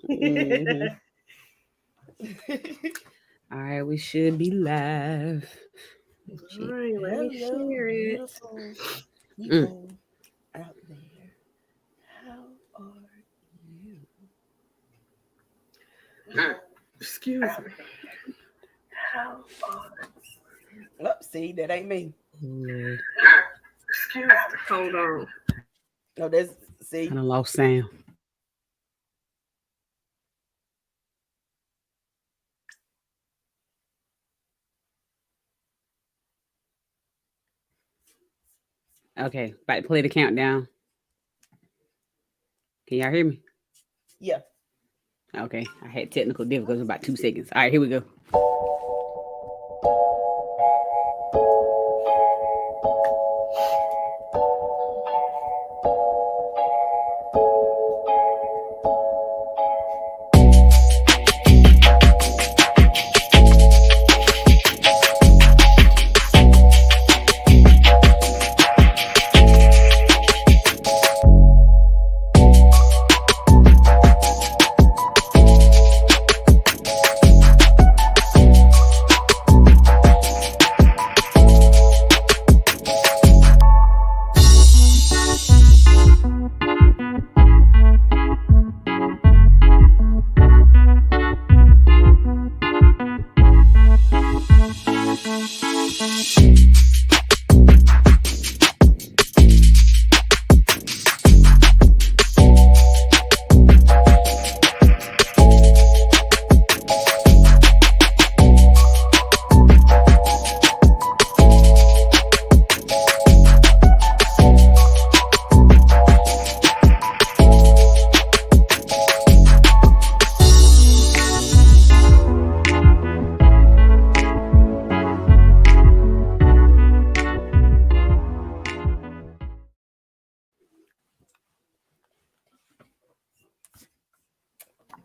Mhm. All right, we should be live. All right, let me Hello, share it. beautiful Mm. people out there. How are you? Excuse Out me. there. How are you? Oh, see, that ain't me. Lord, Excuse me. Hold on. No, that's I see. done lost sound. Okay, about to play the countdown. Can y'all hear me? Yeah. Okay, I had technical difficulties about 2 seconds. All right, here we go.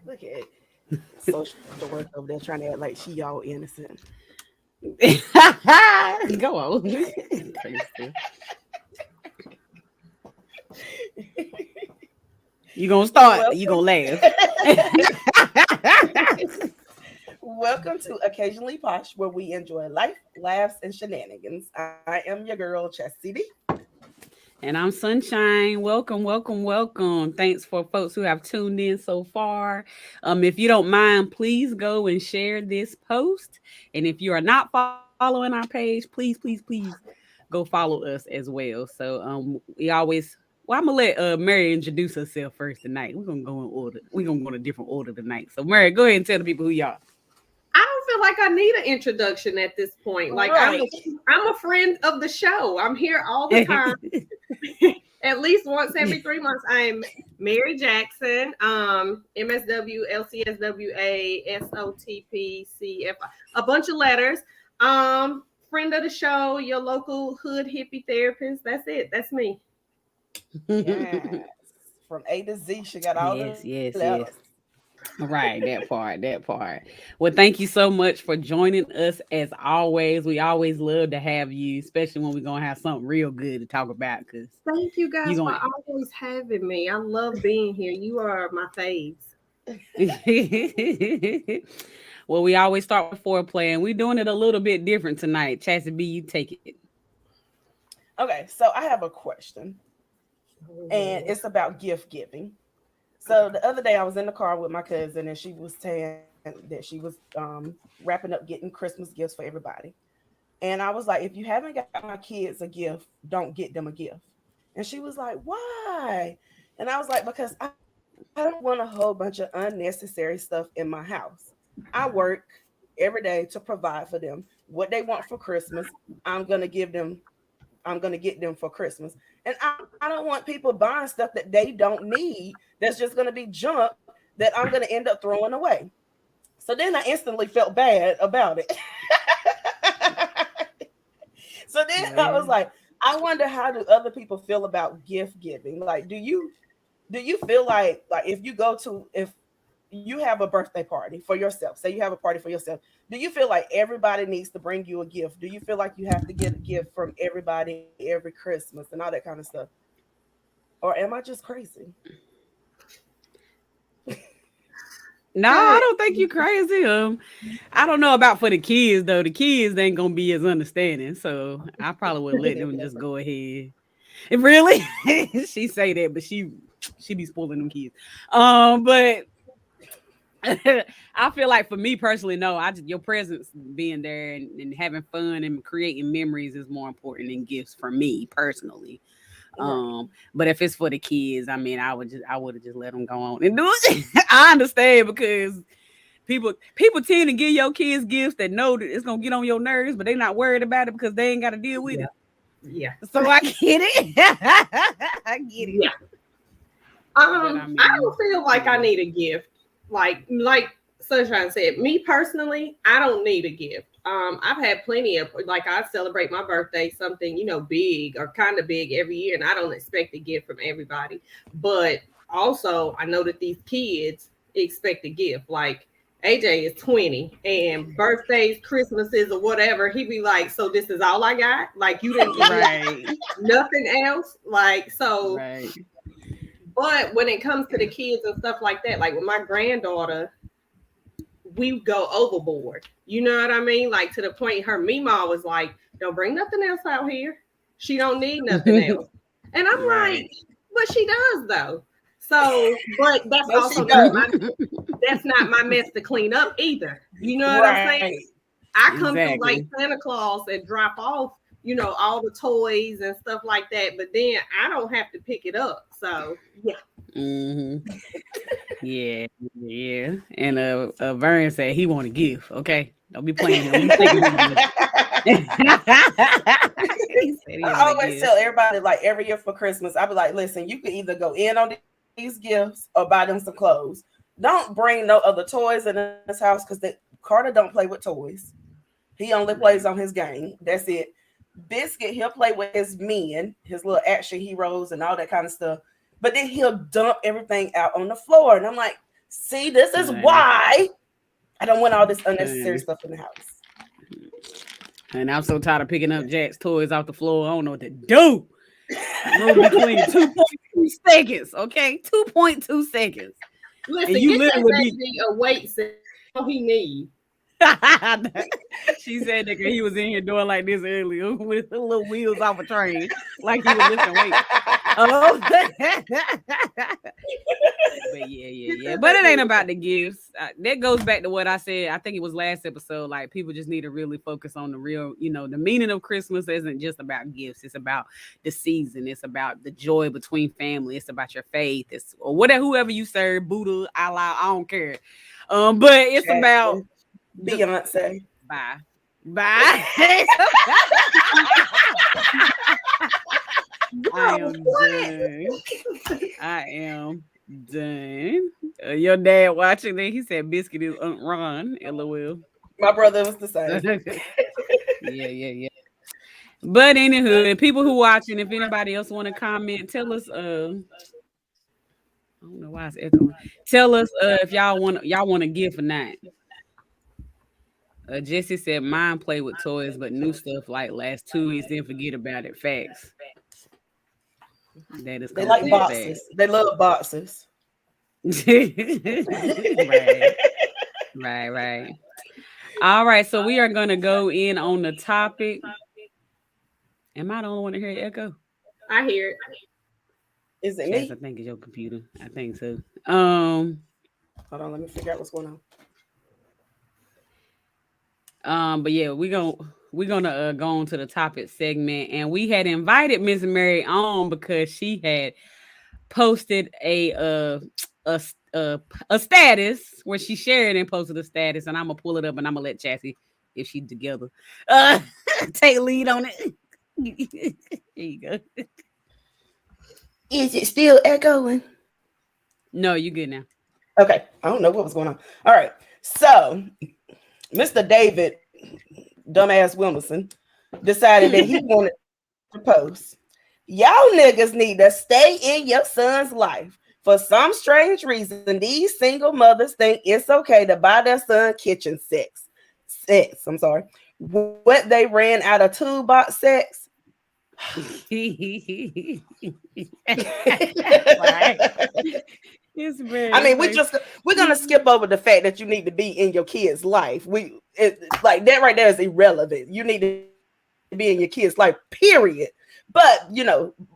Look at social work over there trying to act like she all innocent. Go on. Crazy. You gonna start? Or you Welcome. gonna laugh? Welcome to Occasionally Posh, where we enjoy life, laughs, and shenanigans. I am your girl, Chastity. And I'm Sunshine. Welcome, welcome, welcome. Thanks for folks who have tuned in so far. If you don't mind, please go and share this post. And if you are not following our page, please go follow us as well. So we always I'm gonna let Mary introduce herself first tonight. We're gonna go in order. We're gonna go in a different order tonight. So Mary, go ahead and tell the people who you are. I don't feel like I need an introduction at this point. Like Right. I'm a friend of the show. I'm here all the time. At least once every 3 months. I'm Mary Jackson, MSW, LCSWA, SOTP, a bunch of letters. Friend of the show, your local hood hippie therapist. That's it. That's me. Yes. From A to Z, she got all the Yes, yes, letters. yes. Right, that part, that part. Well, thank you so much for joining us as always. We always love to have you, especially when we're gonna have something real good to talk about. Cause Thank you you're guys for going. always having me. I love being here. You are my faves. Well, we always start with foreplay, and we're doing it a little bit different tonight. Chassis B, you take it. Okay, so I have a question, and Mhm. it's about gift giving. Okay. So the other day I was in the car with my cousin, and she was saying that she was wrapping up getting Christmas gifts for everybody. And I was like, if you haven't got my kids a gift, don't get them a gift. And she was like, why? And I was like, because I don't want a whole bunch of unnecessary stuff in my house. I work every day to provide for them what they want for Christmas. I'm gonna give them. I'm gonna get them for Christmas, and I don't want people buying stuff that they don't need. That's just gonna be junk that I'm gonna end up throwing away. So then I instantly felt bad about it. So then I was Well, like, I wonder how do other people feel about gift giving? Like, do you feel like if you go to if you have a birthday party for yourself, say you have a party for yourself, do you feel like everybody needs to bring you a gift? Do you feel like you have to get a gift from everybody every Christmas and all that kind of stuff? Or am I just crazy? No, I don't think you crazy. I don't know about for the kids though. The kids ain't gonna be as understanding, so I probably would let them just go ahead. And really, she say that, but she be spoiling them kids. But I feel like for me personally, no, your presence being there and having fun and creating memories is more important than gifts for me personally. But if it's for the kids, I mean, I would have just let them go on and do it. I understand because people tend to give your kids gifts that know that it's gonna get on your nerves, but they're not worried about it because they ain't got to deal with it. Yeah. So I get it. I get it. Yeah. I don't feel like I need a gift. Like Sunshine said, me personally, I don't need a gift. I've had plenty of, like, I celebrate my birthday, something, big or kind of big every year, and I don't expect a gift from everybody. But also, I know that these kids expect a gift. Like, AJ is 20, and birthdays, Christmases, or whatever, he'd be like, so this is all I got? Like, you didn't get nothing else? Like, so... Right. But when it comes to the kids and stuff like that, like with my granddaughter, we go overboard. You know what I mean? Like to the point her Meemaw was like, don't bring nothing else out here. She don't need nothing else. And I'm like, but she does though. So, but that's also that's not my mess to clean up either. You know what I'm saying? I come through like Santa Claus and drop off, all the toys and stuff like that. But then I don't have to pick it up. So yeah. Mm-hmm. Yeah. And Vern said he want a gift. Okay, don't be playing him. I always tell everybody, like every year for Christmas, I be like, listen, you can either go in on these gifts or buy them some clothes. Don't bring no other toys in this house because Carter don't play with toys. He only plays on his game. That's it. Biscuit, he'll play with his men, his little action heroes and all that kind of stuff. But then he'll dump everything out on the floor. And I'm like, see, this is why I don't want all this unnecessary stuff in the house. And I'm so tired of picking up Jack's toys off the floor. I don't know what to do. Between 2.2 seconds, okay? 2.2 seconds. Listen, and you literally be a weight set. All he needs. She said that he was in here doing like this earlier with the little wheels off a train, like he was lifting weights. But yeah. But it ain't about the gifts. That goes back to what I said. I think it was last episode. Like people just need to really focus on the real. The meaning of Christmas isn't just about gifts. It's about the season. It's about the joy between family. It's about your faith. It's or whatever, whoever you serve, Buddha, Allah. I don't care. But it's about Beyonce. Bye. I am done. Your dad watching it. He said Biscuit is Aunt Ron. LOL. My brother was the same. Yeah. But anywho, people who watching, if anybody else want to comment, tell us. I don't know why it's echoing. Tell us if y'all want a gift or not. Jesse said mine play with toys, but new stuff like last 2 weeks, then forget about it. Facts. That is they like boxes. Facts. They love boxes. Right. All right, so we are gonna go in on the topic. Am I the only one to hear the echo? I hear it. Is it me? I think it's your computer. I think so. Hold on, let me figure out what's going on. But yeah, we're gonna go on to the topic segment, and we had invited Miss Mary on because she had posted a status where she shared and posted a status, and I'm gonna pull it up and I'm gonna let Chassie, if she's together, take lead on it. Here you go. Is it still echoing? No, you good now. Okay, I don't know what was going on. All right, so Mr. David, dumbass Wilmerson, decided that he wanted to post. Y'all niggas need to stay in your son's life. For some strange reason, these single mothers think it's okay to buy their son kitchen sets. I'm sorry. What they ran out of toolbox sets. Right. It's very. I mean, we're gonna skip over the fact that you need to be in your kid's life. Like that right there is irrelevant. You need to be in your kid's life, period. But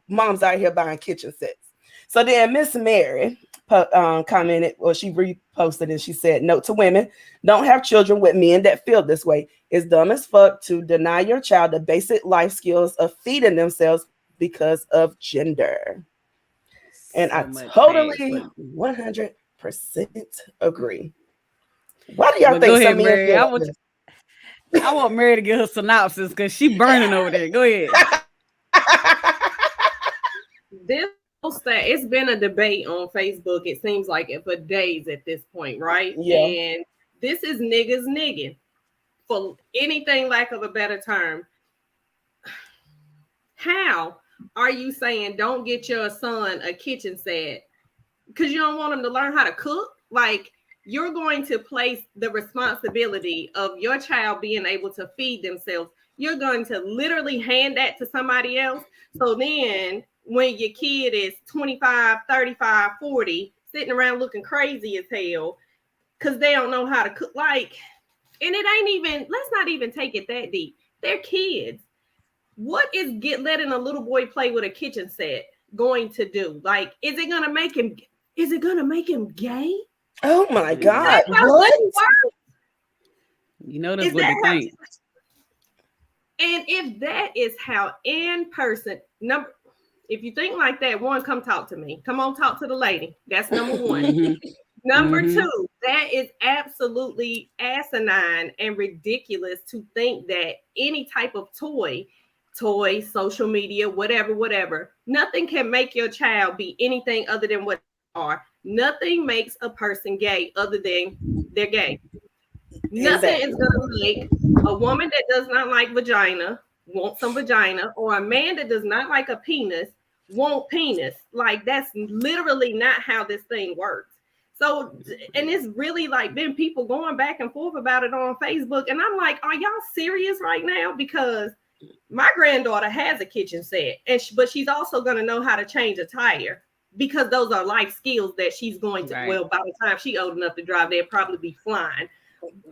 moms out here buying kitchen sets. So then Miss Mary commented, or she reposted and she said, "Note to women, don't have children with men that feel this way. It's dumb as fuck to deny your child the basic life skills of feeding themselves because of gender." And I totally 100% agree. Why do y'all think ahead, some men Mary. feel like this? I want Mary to get her synopsis because she burning over there. Go ahead. It's been a debate on Facebook. It seems like it for days at this point, right? Yeah. And this is niggas nigging, for anything lack of a better term. How are you saying don't get your son a kitchen set because you don't want him to learn how to cook? Like, you're going to place the responsibility of your child being able to feed themselves. You're going to literally hand that to somebody else. So then when your kid is 25, 35, 40, sitting around looking crazy as hell because they don't know how to cook, like, and it ain't even, let's not even take it that deep. They're kids. What is letting a little boy play with a kitchen set going to do? Like, is it gonna make him gay? Oh my God. What? That's what they think. And if that is how in person, if you think like that, one, come talk to me. Come on, talk to the lady. That's number one. Mm-hmm. Number two, that is absolutely asinine and ridiculous to think that any type of toy, social media, whatever, nothing can make your child be anything other than what they are. Nothing makes a person gay other than they're gay. Nothing is going to make a woman that does not like vagina want some vagina, or a man that does not like a penis want penis. Like, that's literally not how this thing works. So, and it's really like been people going back and forth about it on Facebook. And I'm like, are y'all serious right now? Because my granddaughter has a kitchen set, but she's also going to know how to change a tire, because those are life skills that she's going to, well, by the time she's old enough to drive, they'll probably be flying.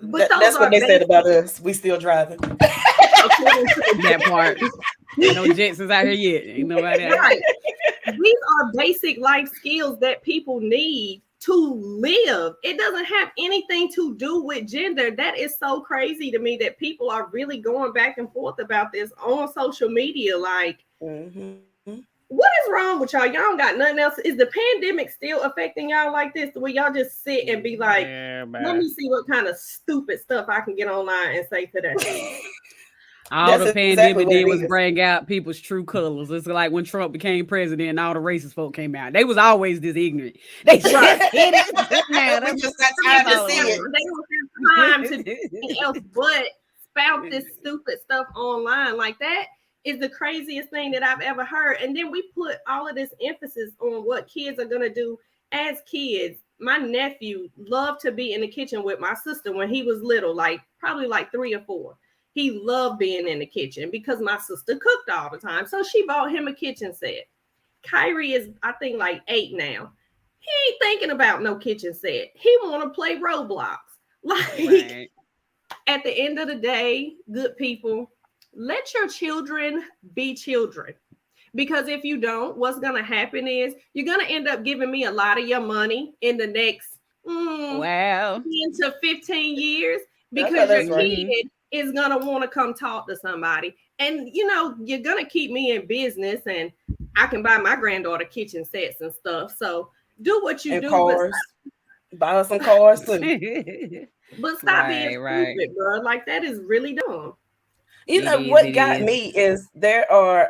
But that's what they said about us. We still driving. That part. No Jetsons out here yet. Ain't nobody out right. These are basic life skills that people need to live. It doesn't have anything to do with gender. That is so crazy to me that people are really going back and forth about this on social media. Like, what is wrong with y'all? Y'all don't got nothing else. Is the pandemic still affecting y'all like this? Where y'all just sit and be like, let me see what kind of stupid stuff I can get online and say today. All the pandemic did was bring out people's true colors. It's like when Trump became president and all the racist folk came out. They was always this ignorant. They just hit it. Now they just got time to see it. They don't have time to do anything else but spout this stupid stuff online. Like, that is the craziest thing that I've ever heard. And then we put all of this emphasis on what kids are gonna do as kids. My nephew loved to be in the kitchen with my sister when he was little, like probably like 3 or 4. He loved being in the kitchen because my sister cooked all the time. So she bought him a kitchen set. Kyrie is, I think, like 8 now. He ain't thinking about no kitchen set. He want to play Roblox. Like, at the end of the day, good people, let your children be children. Because if you don't, what's going to happen is you're going to end up giving me a lot of your money in the next 10 to 15 years, because your kid is going to want to come talk to somebody. And, you're going to keep me in business, and I can buy my granddaughter kitchen sets and stuff. So do what you do. Cars. Buy her some cars too. But stop being stupid, bro. Like, that is really dumb. What got me is there are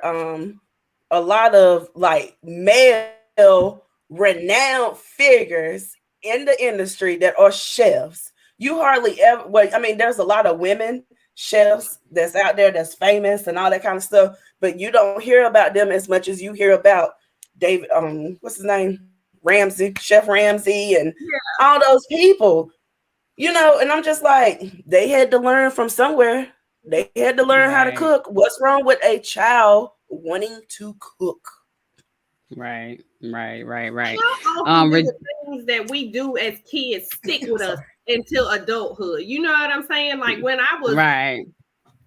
a lot of like male renowned figures in the industry that are chefs. You hardly ever, there's a lot of women chefs that's out there that's famous and all that kind of stuff, but you don't hear about them as much as you hear about David, what's his name? Ramsay, Chef Ramsay, and all those people, and I'm just like, they had to learn from somewhere. They had to learn how to cook. What's wrong with a child wanting to cook? Right. How often do the things that we do as kids stick with us until adulthood? You know what I'm saying? Like when I was right.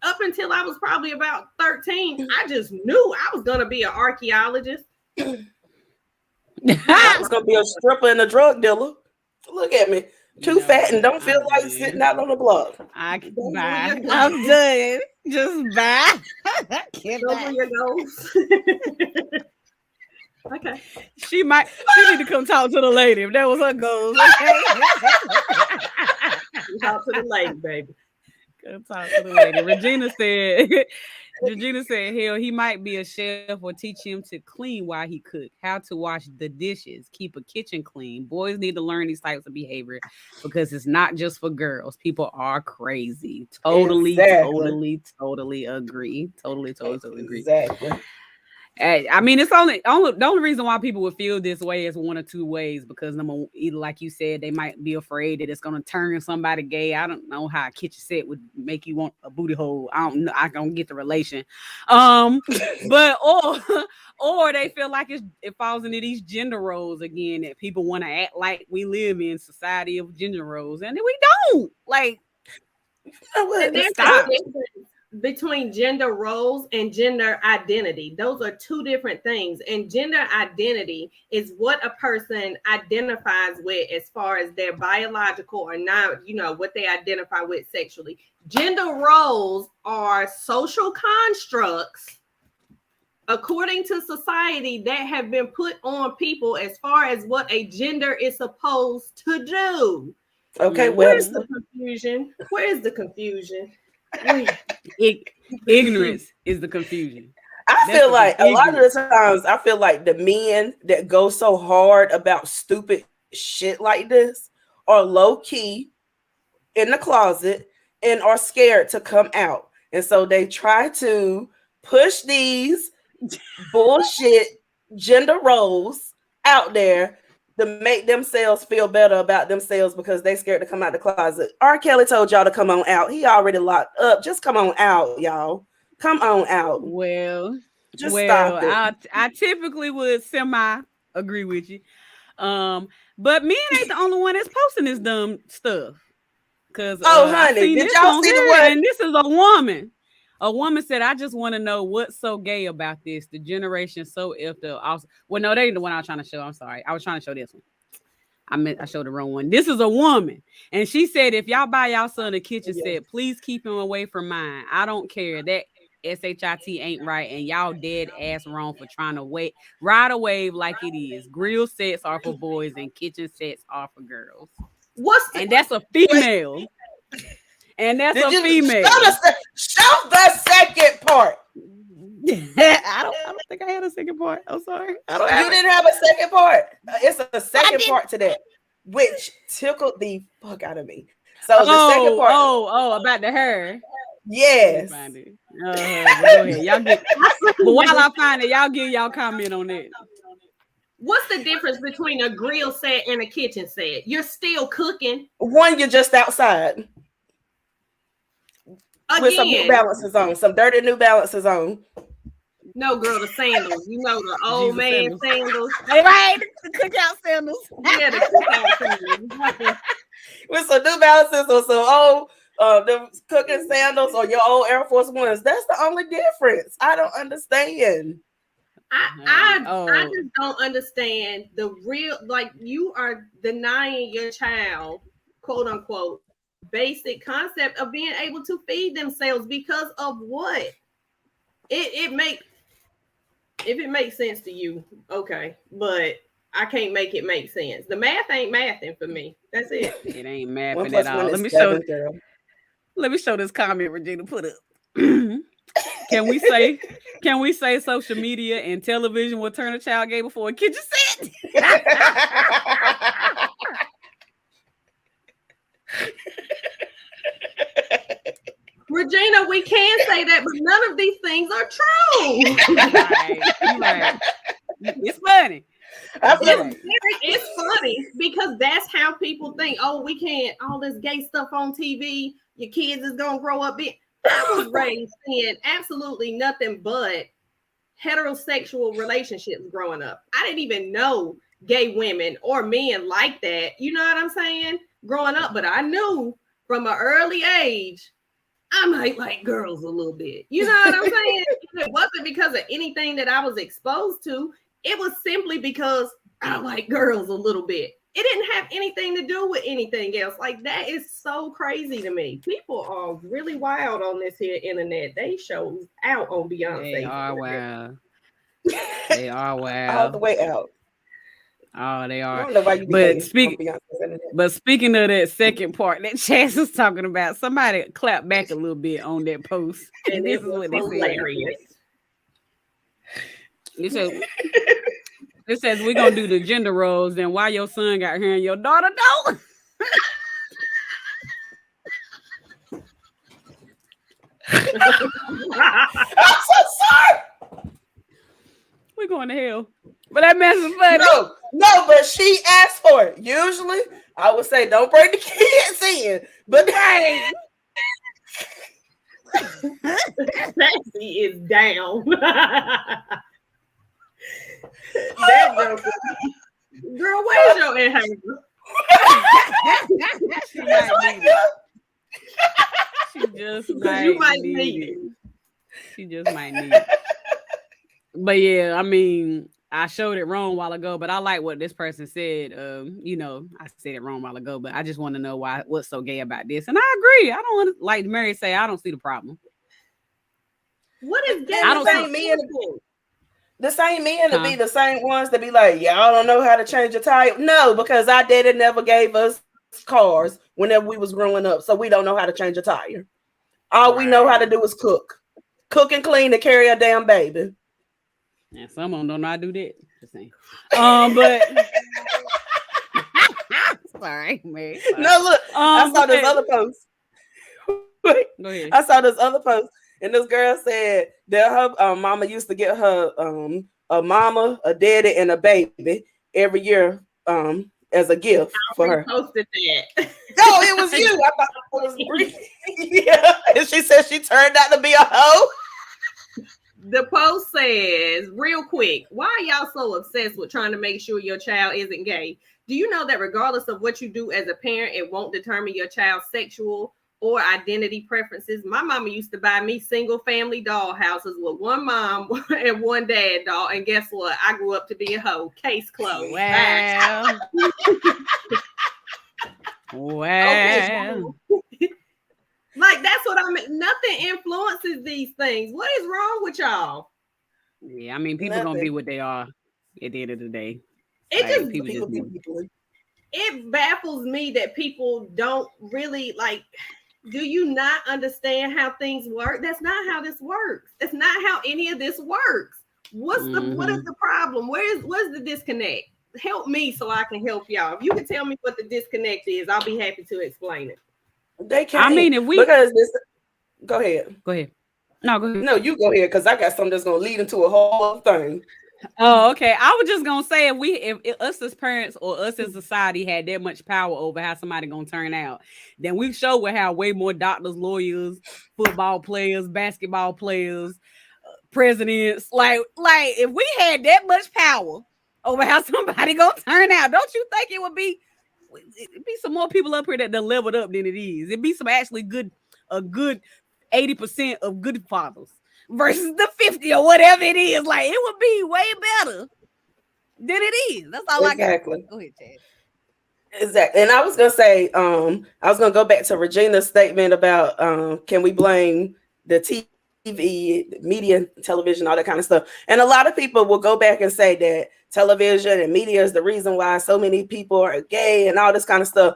up until I was probably about 13, I just knew I was gonna be an archaeologist. I was gonna be a stripper and a drug dealer. Look at me. Too fat and don't feel like sitting out on the block. I can buy. I'm done. Just buy. Those are your goals. Okay. She need to come talk to the lady if that was her goals. Okay. Talk to the lady, baby. Come talk to the lady. Regina said, hell, he might be a chef or teach him to clean while he cook, how to wash the dishes, keep a kitchen clean. Boys need to learn these types of behavior because it's not just for girls. People are crazy. Totally agree. Totally agree. Exactly. I mean, it's the only reason why people would feel this way is one or two ways, because either, like you said, they might be afraid that it's going to turn somebody gay. I don't know how a kitchen set would make you want a booty hole. I don't know. I don't get the relation. But or they feel like it falls into these gender roles again, that people want to act like we live in society of gender roles, and we don't. Like, and there's a difference between gender roles and gender identity. Those are two different things. And gender identity is what a person identifies with as far as their biological or not, what they identify with sexually. Gender roles are social constructs according to society that have been put on people as far as what a gender is supposed to do. Okay, where's the confusion? Where's the confusion? Ignorance is the confusion. I feel like a lot of the times I feel like the men that go so hard about stupid shit like this are low key in the closet and are scared to come out. And so they try to push these bullshit gender roles out there to make themselves feel better about themselves because they scared to come out the closet. R. Kelly told y'all to come on out. He already locked up. Just come on out, y'all. Come on out. Stop it. I typically would semi agree with you. But men ain't the only one that's posting this dumb stuff. Cause honey, did y'all see the one? And this is a woman. A woman said, I just want to know what's so gay about this. The generation so effed up. Well, no, they ain't the one I was trying to show. I'm sorry. I was trying to show this one. I showed the wrong one. This is a woman. And she said, if y'all buy y'all son a kitchen set, please keep him away from mine. I don't care. That SHIT ain't right. And y'all dead ass wrong for trying to ride a wave like it is. Grill sets are for boys and kitchen sets are for girls. And that's a female. And that's a female. Show the second part. I don't think I had a second part. I'm sorry. You didn't have a second part. It's a second part to that, which tickled the fuck out of me. So the second part. About the hair. Yes. Find it. Go ahead. Y'all but while I find it, y'all give y'all comment on that. What's the difference between a grill set and a kitchen set? You're still cooking. One, you're just outside. Again. With some New Balances on, some dirty New Balances on. No, girl, the sandals. The old man sandals. Right, the cookout sandals. Yeah, the cookout sandals. With some New Balances or some old the cooking sandals or your old Air Force Ones. That's the only difference. I don't understand. I just don't understand the real, like, you are denying your child, quote unquote, basic concept of being able to feed themselves because of what? If it makes sense to you, okay, but I can't make it make sense. The math ain't mathing for me. That's it. It ain't mathing at all. Let me show this comment Regina put up. Can we say social media and television will turn a child gay before a kitchen set? Regina, we can say that, but none of these things are true. Right. It's funny. It's funny because that's how people think. Oh, we can't, all this gay stuff on TV. Your kids is gonna grow up. I was raised seeing absolutely nothing but heterosexual relationships growing up. I didn't even know gay women or men like that. You know what I'm saying? Growing up, but I knew from an early age, I might like girls a little bit. You know what I'm saying? It wasn't because of anything that I was exposed to. It was simply because I like girls a little bit. It didn't have anything to do with anything else. Like, that is so crazy to me. People are really wild on this here internet. They shows out on Beyonce. They are wild. They are wild. All the way out. Oh, they I are. don't know why you be But hating speak- on Beyonce's internet. But speaking of that second part that Chaz was talking about, somebody clap back a little bit on that post. And This it is was what they said. hilarious. It says we're gonna do the gender roles, then why your son got here and your daughter don't. I'm so sorry. We're going to hell. But that mess is funny. No, but she asked for it. Usually, I would say don't bring the kids in, but Right. Sassy is down. That joke. Girl, where's your inhaler? She might need it. She just You might need need it. She just might need it. But yeah, I mean, I showed it wrong a while ago, but I like what this person said. You know, I said it wrong a while ago, but I just want to know what's so gay about this. And I agree. I don't want to, like Mary say, I don't see the problem. What is gay? I don't about see men. people? the same men to be the same ones that be like, y'all don't know how to change a tire. No, because our daddy never gave us cars whenever we was growing up, so we don't know how to change a tire. All we know how to do is cook and clean and carry a damn baby. And some of them don't know how to do that. Just saying. But sorry, Mary. Sorry. No, look, I saw this but- other post. Go ahead. I saw this other post, and this girl said that her mama used to get her a mama, a daddy, and a baby every year as a gift for her. Posted that. Oh, it was you. I thought it was Bree. Yeah, and she said she turned out to be a hoe. The post says, real quick, why are y'all so obsessed with trying to make sure your child isn't gay? Do you know that regardless of what you do as a parent, it won't determine your child's sexual or identity preferences? My mama used to buy me single family doll houses with one mom and one dad doll. And guess what? I grew up to be a hoe. Case closed. Wow. Wow. Like, that's what I mean. Nothing influences these things. What is wrong with y'all? Yeah, I mean, people gonna be what they are at the end of the day. It Like, just people just do. it baffles me that people don't really like. Do you not understand how things work? That's not how this works. That's not how any of this works. What is the problem? Where's the disconnect? Help me so I can help y'all. If you can tell me what the disconnect is, I'll be happy to explain it. They can't. I mean, if we because this. Go ahead. go ahead. No, go ahead. No, you go ahead because I got something that's gonna lead into a whole other thing. Oh, okay. I was just gonna say if us as parents or us as society had that much power over how somebody gonna turn out, then we sure would have way more doctors, lawyers, football players, basketball players, presidents. Like if we had that much power over how somebody gonna turn out, don't you think it'd be some more people up here that done leveled up than it is? It'd be some actually a good 80% of good fathers versus the 50 or whatever it is. Like, it would be way better than it is. That's all Exactly. I got. Go ahead, Chad. Exactly. And I was gonna say, I was gonna go back to Regina's statement about can we blame the TV, media, television, all that kind of stuff. And a lot of people will go back and say that television and media is the reason why so many people are gay and all this kind of stuff.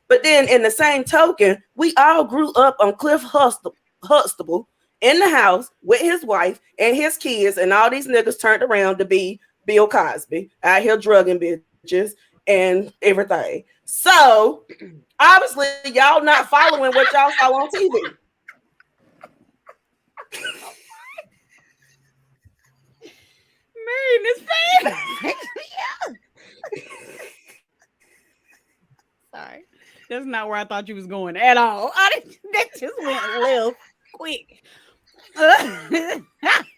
But then in the same token, we all grew up on Cliff Huxtable in the house with his wife and his kids, and all these niggas turned around to be Bill Cosby out here drugging bitches and everything. So obviously y'all not following what y'all saw on TV. Marrying this fan. Sorry. That's not where I thought you was going at all. That just went left quick.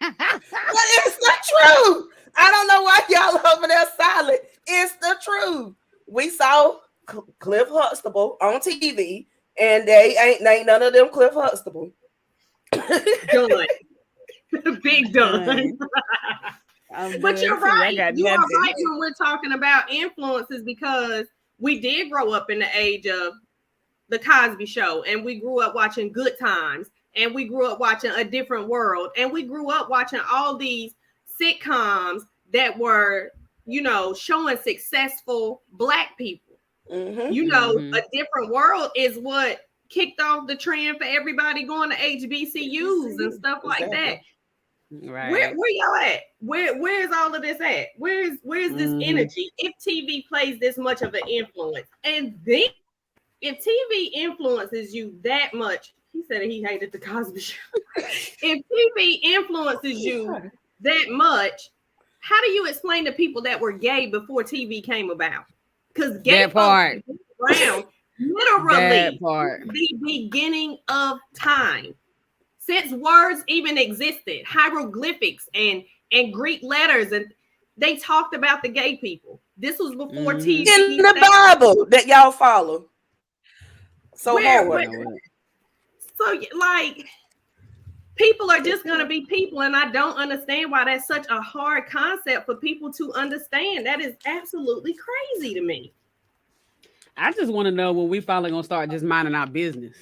it's the truth. I don't know why y'all over there silent. It's the truth. We saw Cliff Huxtable on TV, and they ain't none of them Cliff Huxtable. Done. Big done. But you're right. You are right when we're talking about influences, because we did grow up in the age of the Cosby Show, and we grew up watching Good Times, and we grew up watching A Different World, and we grew up watching all these sitcoms that were, you know, showing successful Black people. Mm-hmm. You know, A Different World is what kicked off the trend for everybody going to HBCUs and stuff like that. Right. Where y'all at? Where's all of this at? Where's this energy? If TV plays this much of an influence, and then if TV influences you that much, he said he hated the Cosby Show. If TV influences you that much, how do you explain to people that were gay before TV came about? Because gay part around literally the beginning of time. Since words even existed, hieroglyphics and Greek letters, and they talked about the gay people. This was before TV. In the Bible that y'all follow. So like, people are just going to be people, and I don't understand why that's such a hard concept for people to understand. That is absolutely crazy to me. I just want to know when we finally going to start just minding our business.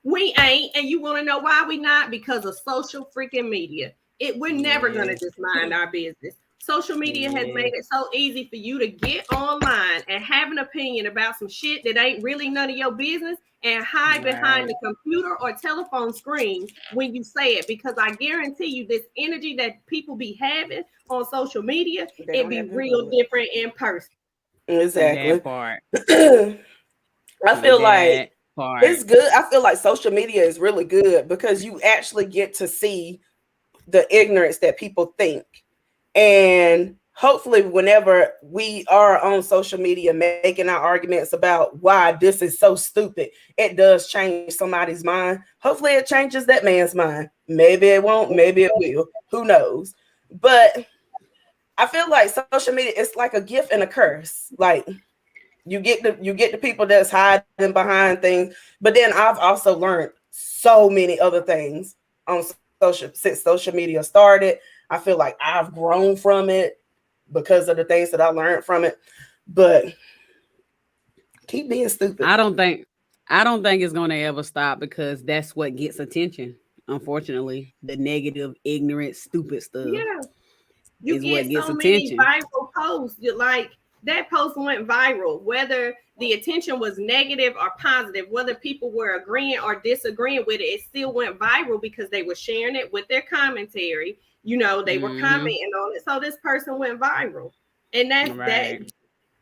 We ain't, and you want to know why we not? Because of social freaking media. We're never going to just mind our business. Social media has made it so easy for you to get online and have an opinion about some shit that ain't really none of your business and hide behind the computer or telephone screen when you say it. Because I guarantee you, this energy that people be having on social media, it be real different in person. Exactly. That part. I feel like it's good. I feel like social media is really good because you actually get to see the ignorance that people think. And hopefully whenever we are on social media making our arguments about why this is so stupid, it does change somebody's mind. Hopefully it changes that man's mind. Maybe it won't, maybe it will. Who knows? But I feel like social media is like a gift and a curse. Like you get the people that's hiding behind things, but then I've also learned so many other things on since social media started. I feel like I've grown from it because of the things that I learned from it. But keep being stupid. I don't think it's going to ever stop, because that's what gets attention. Unfortunately, the negative, ignorant, stupid stuff. Yeah, you is get what gets so attention. many viral posts. Like that post went viral, whether the attention was negative or positive, whether people were agreeing or disagreeing with it, it still went viral because they were sharing it with their commentary. You know, they were commenting on it. So this person went viral. And that's that.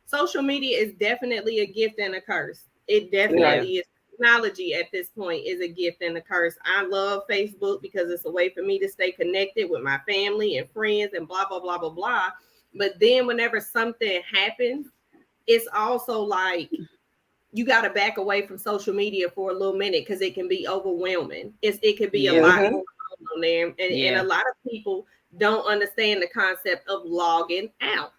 Social media is definitely a gift and a curse. It definitely is. Technology at this point is a gift and a curse. I love Facebook because it's a way for me to stay connected with my family and friends and blah, blah, blah, blah, blah. But then whenever something happens, it's also like you got to back away from social media for a little minute because it can be overwhelming. It could be a lot going on there. And a lot of people don't understand the concept of logging out.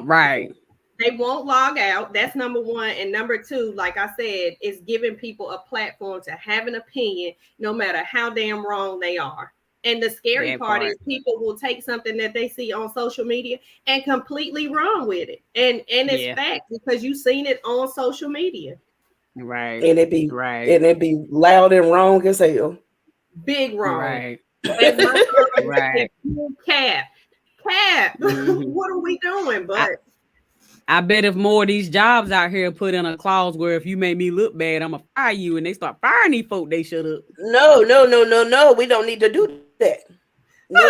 Right. They won't log out. That's number one. And number two, like I said, is giving people a platform to have an opinion, no matter how damn wrong they are. And the scary part is people will take something that they see on social media and completely run with it. And it's fact because you've seen it on social media. Right. And it be loud and wrong as hell. Big wrong. Right. Right. Cap. What are we doing? But I bet if more of these jobs out here put in a clause where if you make me look bad, I'm gonna fire you, and they start firing these folk, they shut up. No. We don't need to do that. No.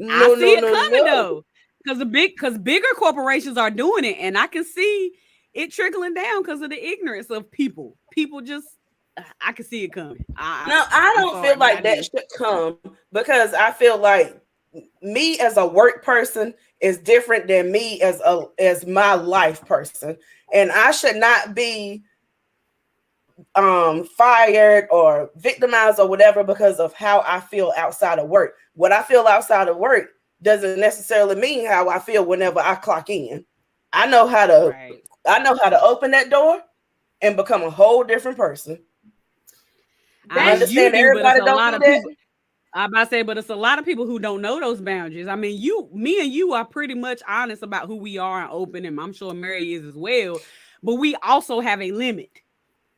I see it coming though, because bigger corporations are doing it, and I can see it trickling down because of the ignorance of people. People just, I can see it coming. I don't feel like that should come because I feel like me as a work person is different than me as my life person, and I should not be fired or victimized or whatever because of how I feel outside of work. What I feel outside of work doesn't necessarily mean how I feel whenever I clock in. I know how to open that door and become a whole different person. I understand everybody don't do that. I'm about to say, but it's a lot of people who don't know those boundaries. I mean, me and you are pretty much honest about who we are and open, and I'm sure Mary is as well. But we also have a limit,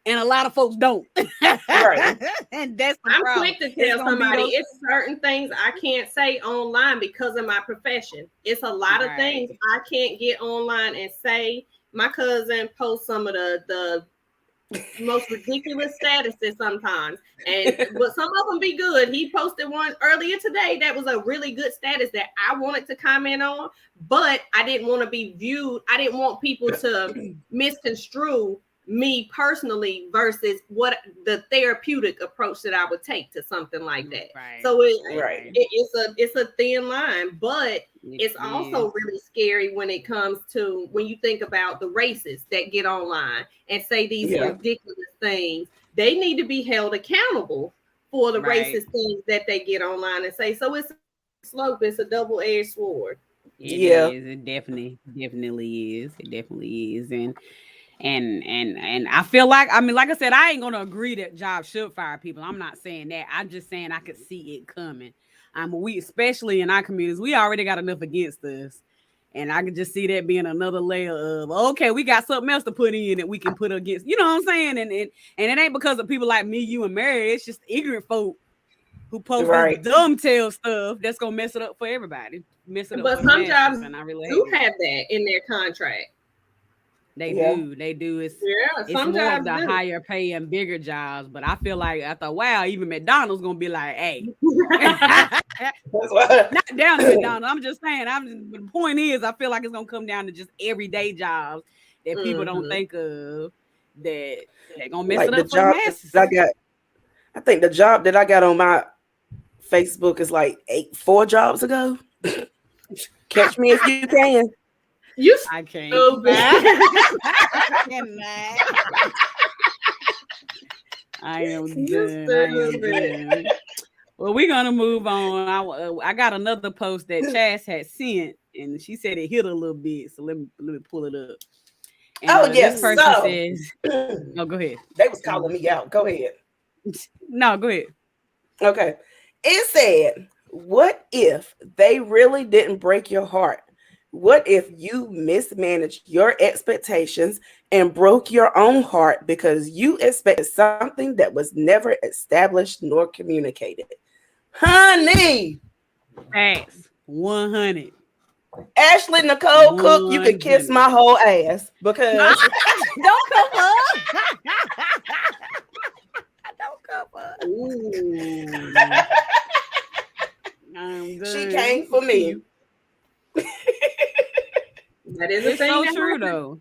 and a lot of folks don't. Right. And that's the I'm problem. quick to tell somebody it's certain things I can't say online because of my profession. It's a lot of things I can't get online and say. My cousin posts some of the most ridiculous statuses sometimes, but some of them be good. He posted one earlier today that was a really good status that I wanted to comment on, but I didn't want to be viewed. I didn't want people to misconstrue me personally versus what the therapeutic approach that I would take to something like that. Right. So it's a thin line, but it's also really scary when it comes to when you think about the racists that get online and say these ridiculous things. They need to be held accountable for the racist things that they get online and say. So it's a slope, it's a double-edged sword. It is. It definitely is. It definitely is. And I feel like, I mean, like I said, I ain't gonna agree that jobs should fire people. I'm not saying that. I'm just saying I could see it coming. We, especially in our communities, we already got enough against us, and I could just see that being another layer of, okay, we got something else to put in that we can put against. You know what I'm saying? And it ain't because of people like me, you, and Mary. It's just ignorant folk who post this dumb tail stuff that's gonna mess it up for everybody. But some jobs do have that in their contract. They do. It's more of the higher pay and bigger jobs. But I feel like after a while, even McDonald's gonna be like, hey. Not down to McDonald's. I'm just saying. The point is, I feel like it's gonna come down to just everyday jobs that people don't think of, that they're gonna mess it up for masses. I think the job that I got on my Facebook is like 4 jobs ago. Catch me if you can. I can't. I am done. Well, we're gonna move on. I got another post that Chas had sent, and she said it hit a little bit. So let me pull it up. And, this person says, "No, go ahead." They was calling me out. Go ahead. No, go ahead. Okay. It said, "What if they really didn't break your heart? What if you mismanaged your expectations and broke your own heart because you expected something that was never established nor communicated?" Honey. Thanks. 100. Ashley Nicole Cook, you can kiss my whole ass because don't come up. Don't come up. She came for me. That is a thing. So true though.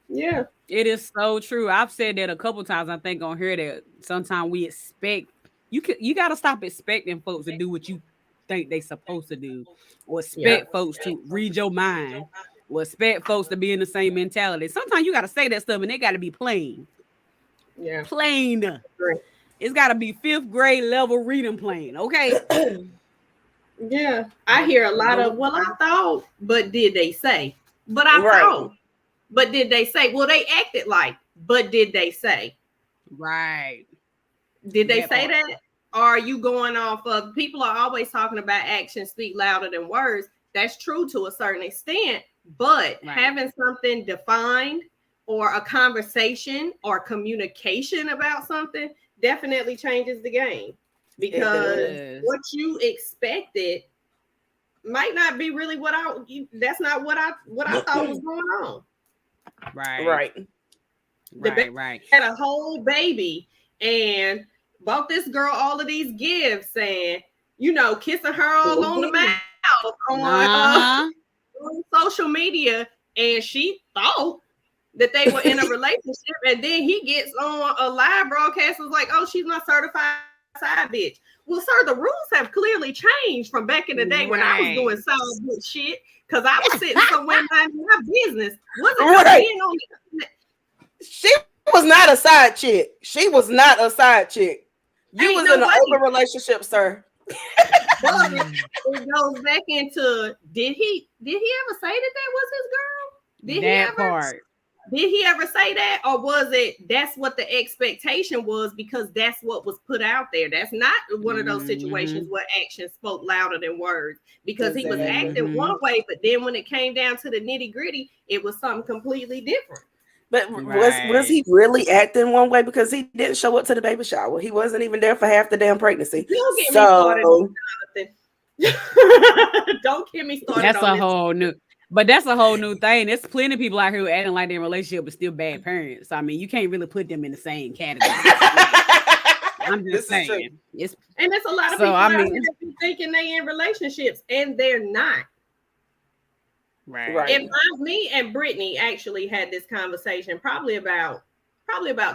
Yeah, it is so true. I've said that a couple times. I think on here that sometimes we expect you got to stop expecting folks to do what you think they supposed to do, or expect folks to read your mind, or expect folks to be in the same mentality. Sometimes you got to say that stuff, and they got to be plain. Yeah, plain. It's got to be 5th grade level reading plain. Okay. Yeah, I hear a lot of, well, I thought, but did they say? But I thought, but did they say? Well, they acted like, but did they say? Right. Did they say that? Or are you going off of, people are always talking about actions speak louder than words. That's true to a certain extent, but having something defined or a conversation or communication about something definitely changes the game. Because what you expected might not be really that's not what I thought was going on. Right. Had a whole baby and bought this girl all of these gifts and, kissing her all on the mouth on social media. And she thought that they were in a relationship. And then he gets on a live broadcast and was like, oh, she's my certified side bitch. Well, sir, the rules have clearly changed from back in the day when I was doing side bitch shit, because I was sitting somewhere minding my business. Wasn't being on. She was not a side chick. She was not a side chick. You Ain't was no in an way. open relationship, sir. But it goes back into did he ever say that was his girl? Did he ever say that, or was it that's what the expectation was because that's what was put out there? That's not one of those situations where action spoke louder than words because he was acting one way, but then when it came down to the nitty gritty, it was something completely different. But was he really acting one way because he didn't show up to the baby shower? He wasn't even there for half the damn pregnancy. Don't get me started on Jonathan. Don't get me started. That's a whole new. But that's a whole new thing. There's plenty of people out here who acting like they're in a relationship but still bad parents. I mean, you can't really put them in the same category. I'm just saying. And there's a lot of people out here that be thinking they in relationships and they're not. Right. And me and Brittany actually had this conversation probably about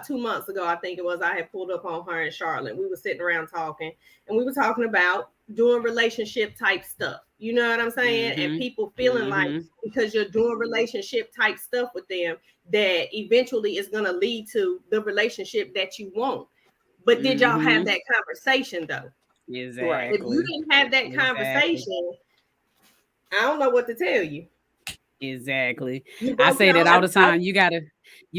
2 months ago. I think it was. I had pulled up on her in Charlotte. We were sitting around talking, and we were talking about doing relationship type stuff. You know what I'm saying? And people feeling like because you're doing relationship type stuff with them, that eventually it's going to lead to the relationship that you want. But did y'all have that conversation though? Exactly. If you didn't have that conversation, I don't know what to tell you. Exactly. I say that all the time. You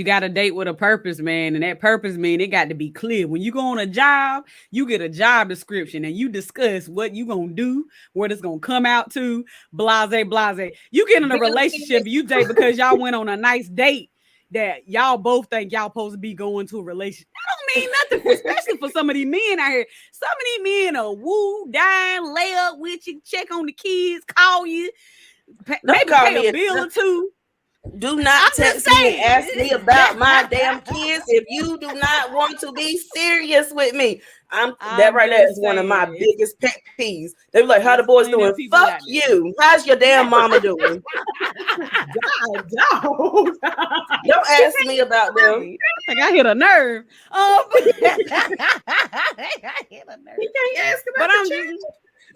gotta date with a purpose, man. And that purpose mean it got to be clear. When you go on a job, you get a job description and you discuss what you gonna do, what it's gonna come out to, blase. You get in a relationship, you date because y'all went on a nice date that y'all both think y'all supposed to be going to a relationship. That don't mean nothing, especially for some of these men out here. Some of these men are woo, dine, lay up with you, check on the kids, call you. Maybe pay a bill or two. Do not text me and ask me about my damn kids if you do not want to be serious with me. That right there is one of my biggest pet peeves. They be like, "How the boys doing?" Fuck you. How's your damn mama doing? Don't ask me about them. I think I hit a nerve. You can't ask about but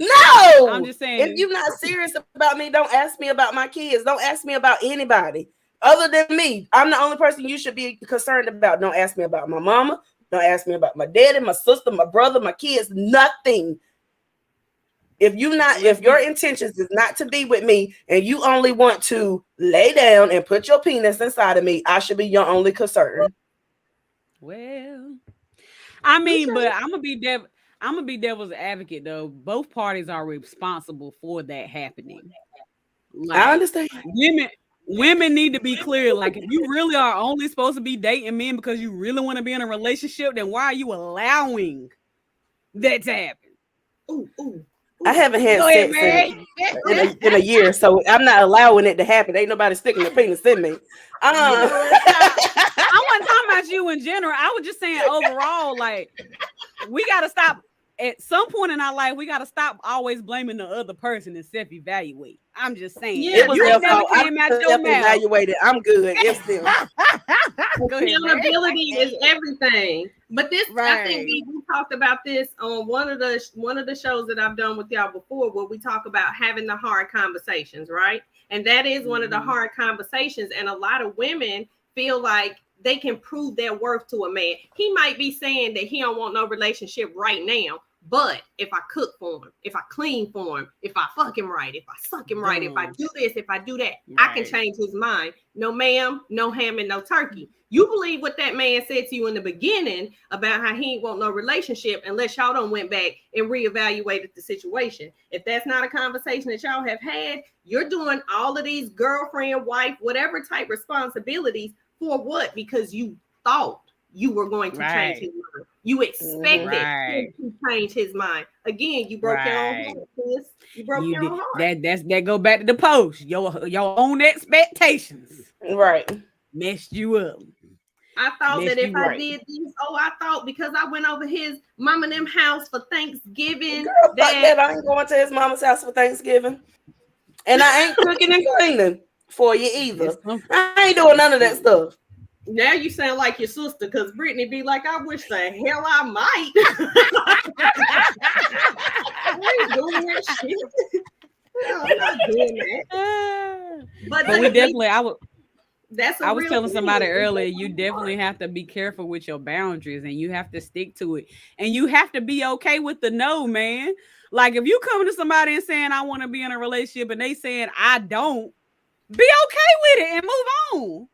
No, I'm just saying. If you're not serious about me, don't ask me about my kids. Don't ask me about anybody other than me. I'm the only person you should be concerned about. Don't ask me about my mama. Don't ask me about my daddy, my sister, my brother, my kids. Nothing. If your intentions is not to be with me and you only want to lay down and put your penis inside of me, I should be your only concern. Well, I mean, but I'm gonna be devil's advocate though. Both parties are responsible for that happening. Like, I understand. Women need to be clear. Like, if you really are only supposed to be dating men because you really want to be in a relationship, then why are you allowing that to happen? Ooh. I haven't had sex in a year, so I'm not allowing it to happen. Ain't nobody sticking the penis in me. I wasn't talking about you in general. I was just saying overall, like, we got to stop. At some point in our life, we got to stop always blaming the other person and self-evaluate. I'm just saying. Yeah, it was their fault. I'm self-evaluated. I'm good. It's them. Accountability is everything. But this, I think we talked about this on one of the shows that I've done with y'all before, where we talk about having the hard conversations, right? And that is one of the hard conversations. And a lot of women feel like they can prove their worth to a man. He might be saying that he don't want no relationship right now, but if I cook for him, if I clean for him, if I fuck him right, if I suck him right, if I do this, if I do that, I can change his mind. No ma'am, no ham and no turkey. You believe what that man said to you in the beginning about how he ain't want no relationship unless y'all done went back and reevaluated the situation. If that's not a conversation that y'all have had, you're doing all of these girlfriend, wife, whatever type responsibilities for what? Because you thought you were going to change his mind. You expected him to change his mind. Again, you broke your own heart, sis. You broke your own heart. That go back to the post. Your own expectations. Right. Messed you up. I thought that if I did this, I thought because I went over his mom and them house for Thanksgiving. Girl, that I ain't going to his mama's house for Thanksgiving. And I ain't cooking and cleaning for you either. I ain't doing none of that stuff. Now you sound like your sister, because Brittany be like, I wish the hell I might. I ain't doing that shit. No, I'm not doing that. But we definitely, That's a I was real telling thing. somebody earlier, you definitely have to be careful with your boundaries and you have to stick to it. And you have to be okay with the no, man. Like if you come to somebody and saying, I want to be in a relationship and they saying, I don't, be okay with it and move on.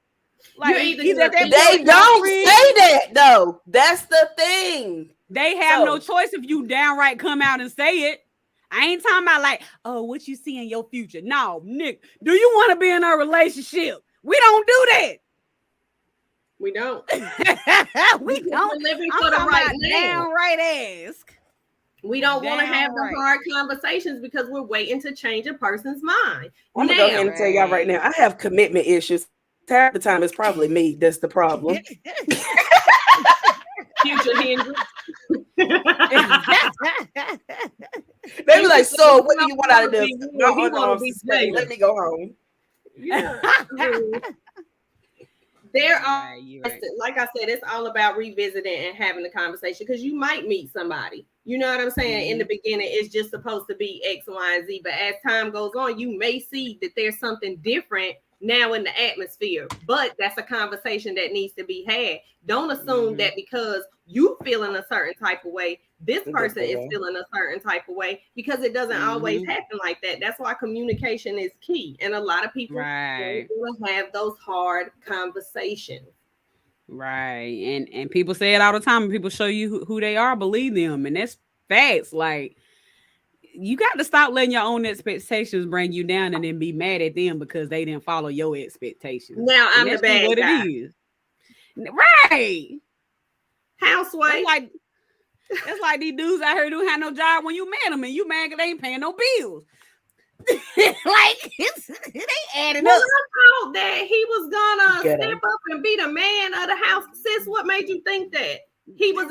Like You're either either at that gonna point, They y'all don't friends, say that though. That's the thing. they have no So- choice if you downright come out and say it. I ain't talking about like, oh, what you see in your future. No, Nick, do you want to be in a relationship? We don't do that. We don't. We We're don't. living I'm for the talking right about now. downright ask. We don't want to have the Downright. hard conversations because we're waiting to change a person's mind. I'm gonna go ahead and tell y'all right now, I have commitment issues. Half the time it's probably me that's the problem. Future Hendrix. They be like, so what do you want out of this? He No, wanna be Jada. let me go home. Yeah. There are, You're right. like I said, it's all about revisiting and having the conversation because you might meet somebody. You know what I'm saying? In the beginning, it's just supposed to be X, Y, and Z. But as time goes on, you may see that there's something different now in the atmosphere. But that's a conversation that needs to be had. Don't assume that because you feeling a certain type of way, this person is feeling a certain type of way, because it doesn't always happen like that. That's why communication is key. And a lot of people don't want to have those hard conversations. Right. And people say it all the time. And people show you who they are, believe them. And that's facts. Like, you got to stop letting your own expectations bring you down and then be mad at them because they didn't follow your expectations. Now I'm the bad what guy. it is. Right. Housewife. That's like these dudes out here who had no job when you met them and you mad because they ain't paying no bills. Like it ain't adding up. I thought that he was gonna step up and be the man of the house. Sis, what made you think that? He was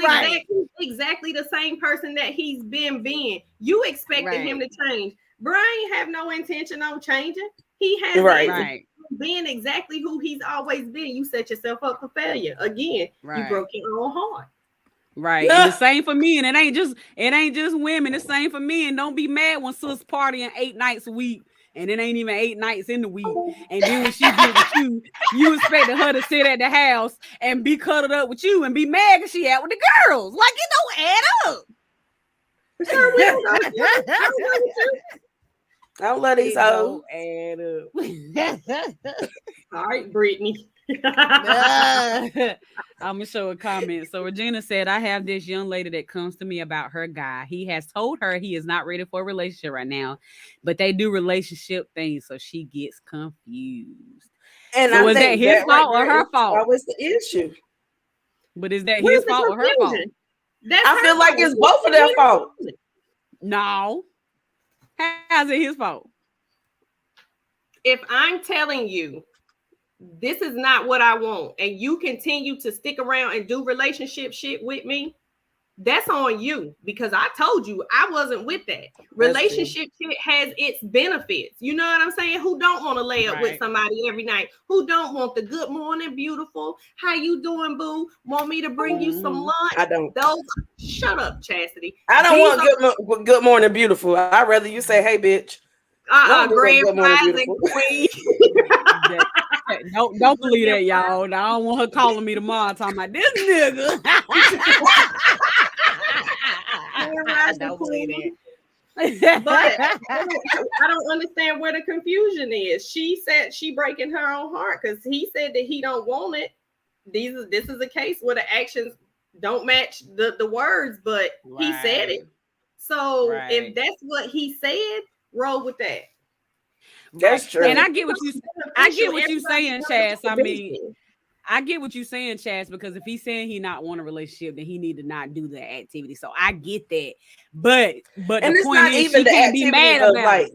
exactly the same person that he's been being. You expected him to change. Brian have no intention on changing. He has being exactly who he's always been. You set yourself up for failure. Again, you broke your own heart. Right. And the same for me. And it ain't just women. The same for men. Don't be mad when sis partying 8 nights a week. And it ain't even 8 nights in the week. And then when she get with you, you expected her to sit at the house and be cuddled up with you and be mad because she out with the girls. Like, it don't add up. I don't let these hoes add up. All right, Brittany. I'm gonna show a comment. So Regina said, I have this young lady that comes to me about her guy. He has told her he is not ready for a relationship right now, but they do relationship things, so she gets confused. And so is that his fault or her fault? That was the issue. But is that his fault or her fault? I feel like it's both of their fault. No. How's it his fault? If I'm telling you this is not what I want, and you continue to stick around and do relationship shit with me, that's on you, because I told you I wasn't with that. Relationship shit has its benefits. You know what I'm saying? Who don't want to lay up with somebody every night? Who don't want the good morning, beautiful? How you doing, boo? Want me to bring you some lunch? I don't. Shut up, Chastity. I don't want good morning, beautiful. I'd rather you say, hey, bitch. Grand rising queen. Don't believe that, y'all. I don't want her calling me tomorrow talking about this nigga. Don't believe that. But I don't understand where the confusion is. She said she breaking her own heart because he said that he don't want it. This is a case where the actions don't match the words, but he said it. So if that's what he said, roll with that. That's true. And I get what you saying, Chaz. I mean, I get what you're saying, Chaz, because if he's saying he not want a relationship, then he need to not do the activity. So I get that. But and the point is she can't be mad about it.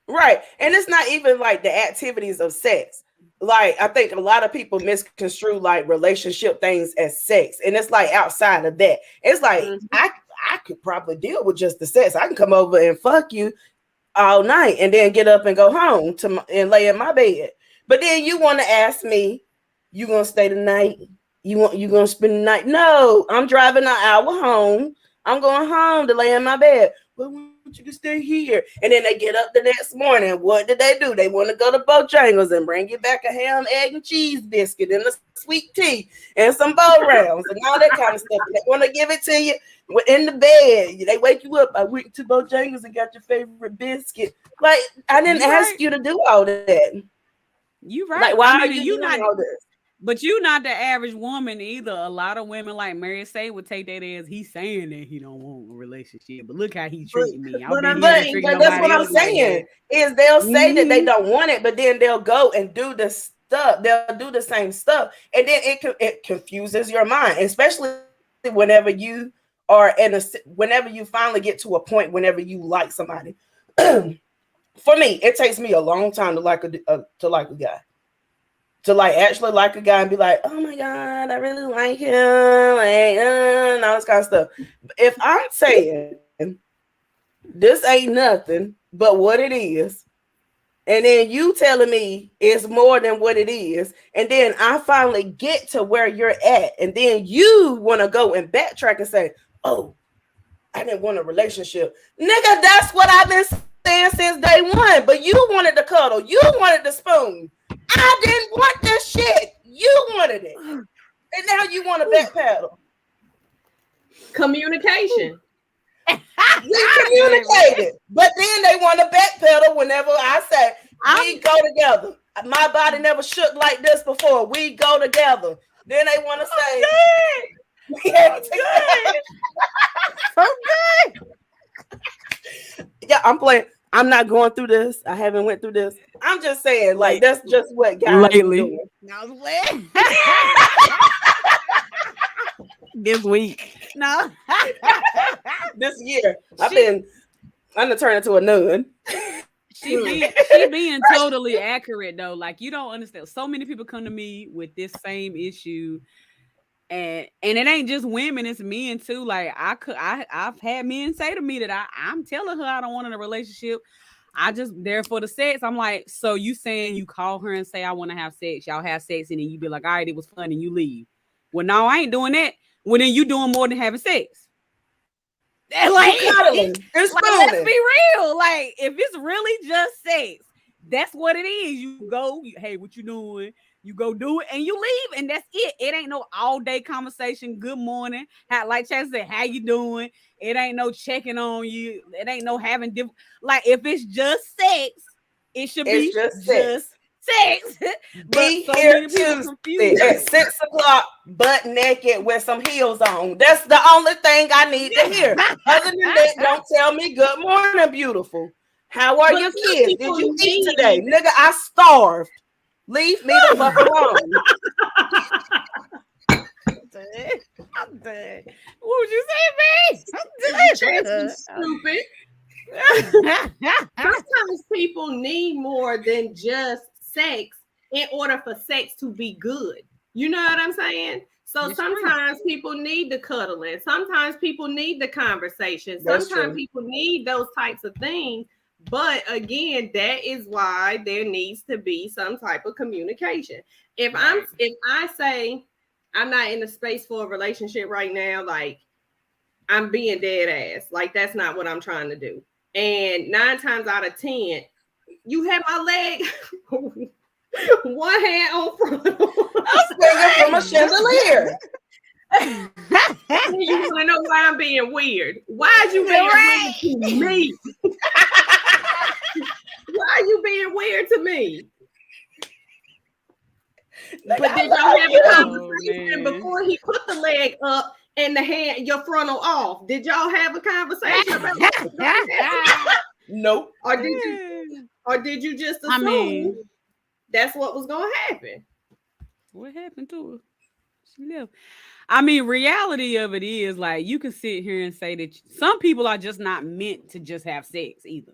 Right. And it's not even like the activities of sex. Like, I think a lot of people misconstrue like relationship things as sex. And it's like outside of that. It's like I could probably deal with just the sex. I can come over and fuck you all night and then get up and go home and lay in my bed. But then you want to ask me, you gonna stay the night? You gonna spend the night? No, I'm driving an hour home. I'm going home to lay in my bed. Well, when you to stay here. And then they get up the next morning. What did they do? They want to go to Bojangles and bring you back a ham, egg, and cheese biscuit and a sweet tea and some bow rounds and all that kind of stuff. And they want to give it to you in the bed. They wake you up. I went to Bojangles and got your favorite biscuit. Like, I didn't ask you to do all that. You right. Like, why I are mean, you doing all this? But you're not the average woman either. A lot of women, like Mary say, would take that as he's saying that he don't want a relationship. But look how he treating me. But that's what I'm saying. Is they'll say that they don't want it, but then they'll go and do the stuff. They'll do the same stuff, and then it confuses your mind, especially whenever you are whenever you finally get to a point whenever you like somebody. For me, it takes me a long time to like a guy. To like actually like a guy and be like, oh my God, I really like him, like, and all this kind of stuff. If I'm saying this ain't nothing but what it is, and then you telling me it's more than what it is, and then I finally get to where you're at, and then you want to go and backtrack and say, oh, I didn't want a relationship. Nigga, that's what I've been saying since day one, but you wanted the cuddle, you wanted the spoon. I didn't want this shit. You wanted it. And now you want to backpedal. Communication. We communicated. But then they want to backpedal whenever I say, we go together. My body never shook like this before. We go together. Then they want to say, we have to So good. Yeah, I'm playing. I'm not going through this. I haven't went through this. I'm just saying, like, that's just what guys lately. Doing. This week. No. This year. I'm gonna turn into a nun. She being totally accurate though. Like, you don't understand. So many people come to me with this same issue. And it ain't just women, it's men too. Like, I've had men say to me that I'm telling her I don't want a relationship. I just there for the sex. I'm like, so you saying you call her and say I want to have sex, y'all have sex, and then you be like, all right, it was fun, and you leave. Well, no, I ain't doing that. Well, then you doing more than having sex. Like, let's be real. Like, if it's really just sex, that's what it is. You go, hey, what you doing? You go do it and you leave, and that's it. It ain't no all day conversation. Good morning. Like Chad said, how you doing? It ain't no checking on you. It ain't no having like, if it's just sex, it should be just sex. Be here Tuesday at 6:00, butt naked with some heels on. That's the only thing I need to hear. Other than that, don't tell me good morning, beautiful. How are your kids? Did you eat today? Nigga, I starved. Leave me the fuck alone. I'm dead. What would you say, man? Stupid. Sometimes people need more than just sex in order for sex to be good. You know what I'm saying? So sometimes people need the cuddling. Sometimes people need the conversation. Sometimes people need those types of things. But again, that is why there needs to be some type of communication. If I say I'm not in the space for a relationship right now, like, I'm being dead ass. Like, that's not what I'm trying to do. And 9 times out of 10, you have my leg, one hand on front. I'm swinging from a chandelier. You want to know why I'm being weird? Why is you being weird to me? Why are you being weird to me? But did y'all have a conversation before he put the leg up and the hand, your frontal off? Did y'all have a conversation about that? Nope. Or did you just assume that's what was going to happen? What happened to her? She left. I mean, reality of it is, like, you can sit here and say that some people are just not meant to just have sex either.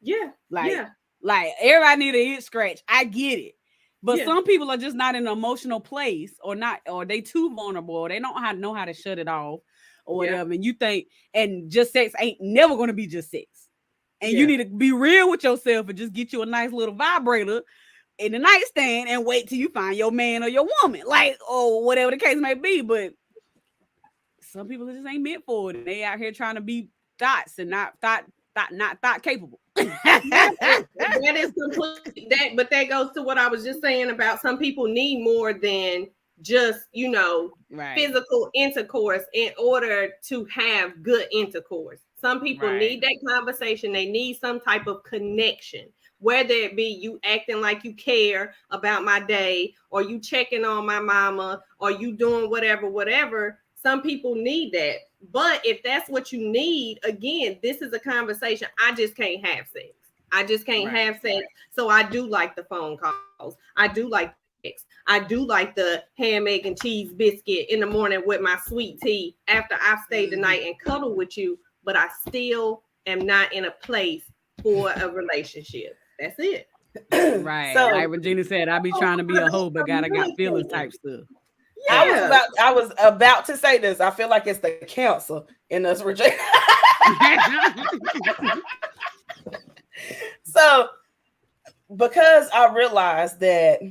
Yeah. Like everybody need a hit scratch. I get it. But some people are just not in an emotional place, or they too vulnerable, or they don't know how to shut it off or whatever. And you think, and just sex ain't never going to be just sex. And you need to be real with yourself and just get you a nice little vibrator in the nightstand and wait till you find your man or your woman, like, or whatever the case may be. But some people just ain't meant for it. And they out here trying to be thoughts and not thought not thought capable. That is complete. But that goes to what I was just saying about some people need more than just, Right. physical intercourse in order to have good intercourse. Some people Right. need that conversation. They need some type of connection, whether it be you acting like you care about my day, or you checking on my mama, or you doing whatever. Some people need that. But if that's what you need, again, this is a conversation. I just can't have sex. I just can't Right. have sex. So I do like the phone calls. I do like sex. I do like the ham, egg, and cheese biscuit in the morning with my sweet tea after I've stayed the night and cuddle with you. But I still am not in a place for a relationship. That's it. Right. So- like Regina said, I be trying to be a hoe, but got feelings type stuff. I was about to say this. I feel like it's the cancer in us, Regina. So, because I realized that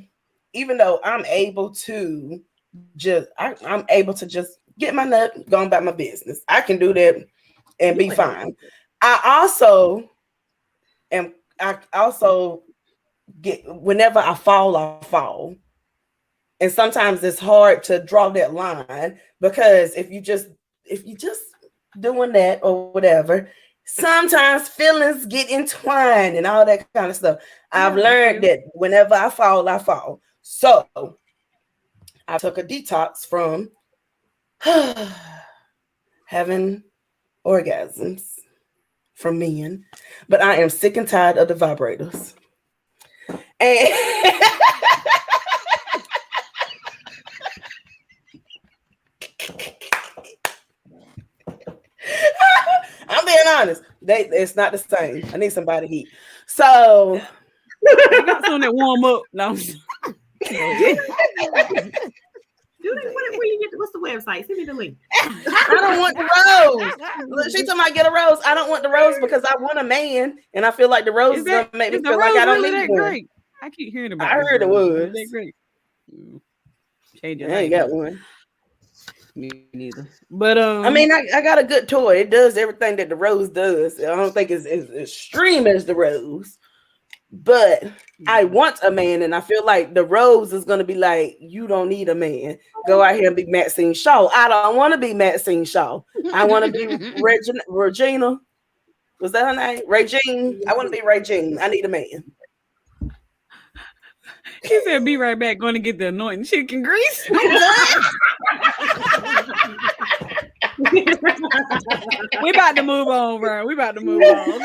even though I'm able to just get my nut, go about my business, I can do that and be fine. I also get, whenever I fall. And sometimes it's hard to draw that line, because if you just doing that or whatever, sometimes feelings get entwined and all that kind of stuff. I've learned that whenever I fall. So I took a detox from having orgasms from men, but I am sick and tired of the vibrators. And I'm being honest. It's not the same. I need somebody to heat. So I got something that warm up. No. Where you get? What's the website? Send me the link. I don't want the rose. Look, she told me I get a rose. I don't want the rose because I want a man, and I feel like the rose is gonna make me feel like I don't need one. Great? I keep hearing about. I heard it was. Is that great? Change it. I ain't got one. Me neither. But I mean, I got a good toy. It does everything that the rose does. I don't think it's as extreme as the rose, but I want a man, and I feel like the rose is gonna be like, you don't need a man. Go out here and be Maxine Shaw. I don't want to be Maxine Shaw. I want to be Regina. Was that her name? Regine. I want to be Regine. I need a man. She said, "Be right back. Going to get the anointing chicken grease." We about to move on, bro. We about to move on.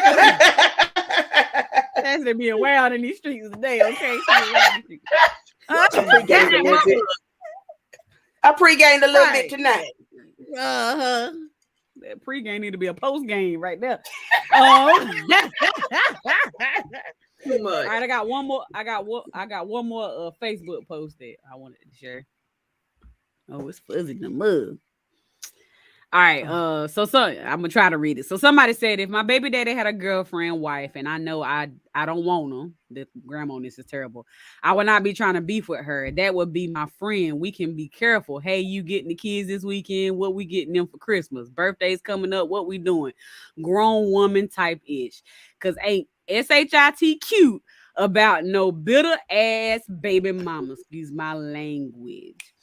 That's to be away out in these streets today, okay? I pre-gamed a little bit tonight. That pre-game need to be a post-game right there. Too much. All right, I got one more. I got one more Facebook post that I wanted to share. Oh, it's fuzzy in the mug. All right, so I'm gonna try to read it. So somebody said, if my baby daddy had a girlfriend, wife, and I know I don't want them, the grandma on this is terrible, I would not be trying to beef with her. That would be my friend. We can be careful. Hey, you getting the kids this weekend? What we getting them for Christmas? Birthdays coming up? What we doing? Grown woman type ish. Cause ain't SHIT cute about no bitter ass baby mama. Excuse my language.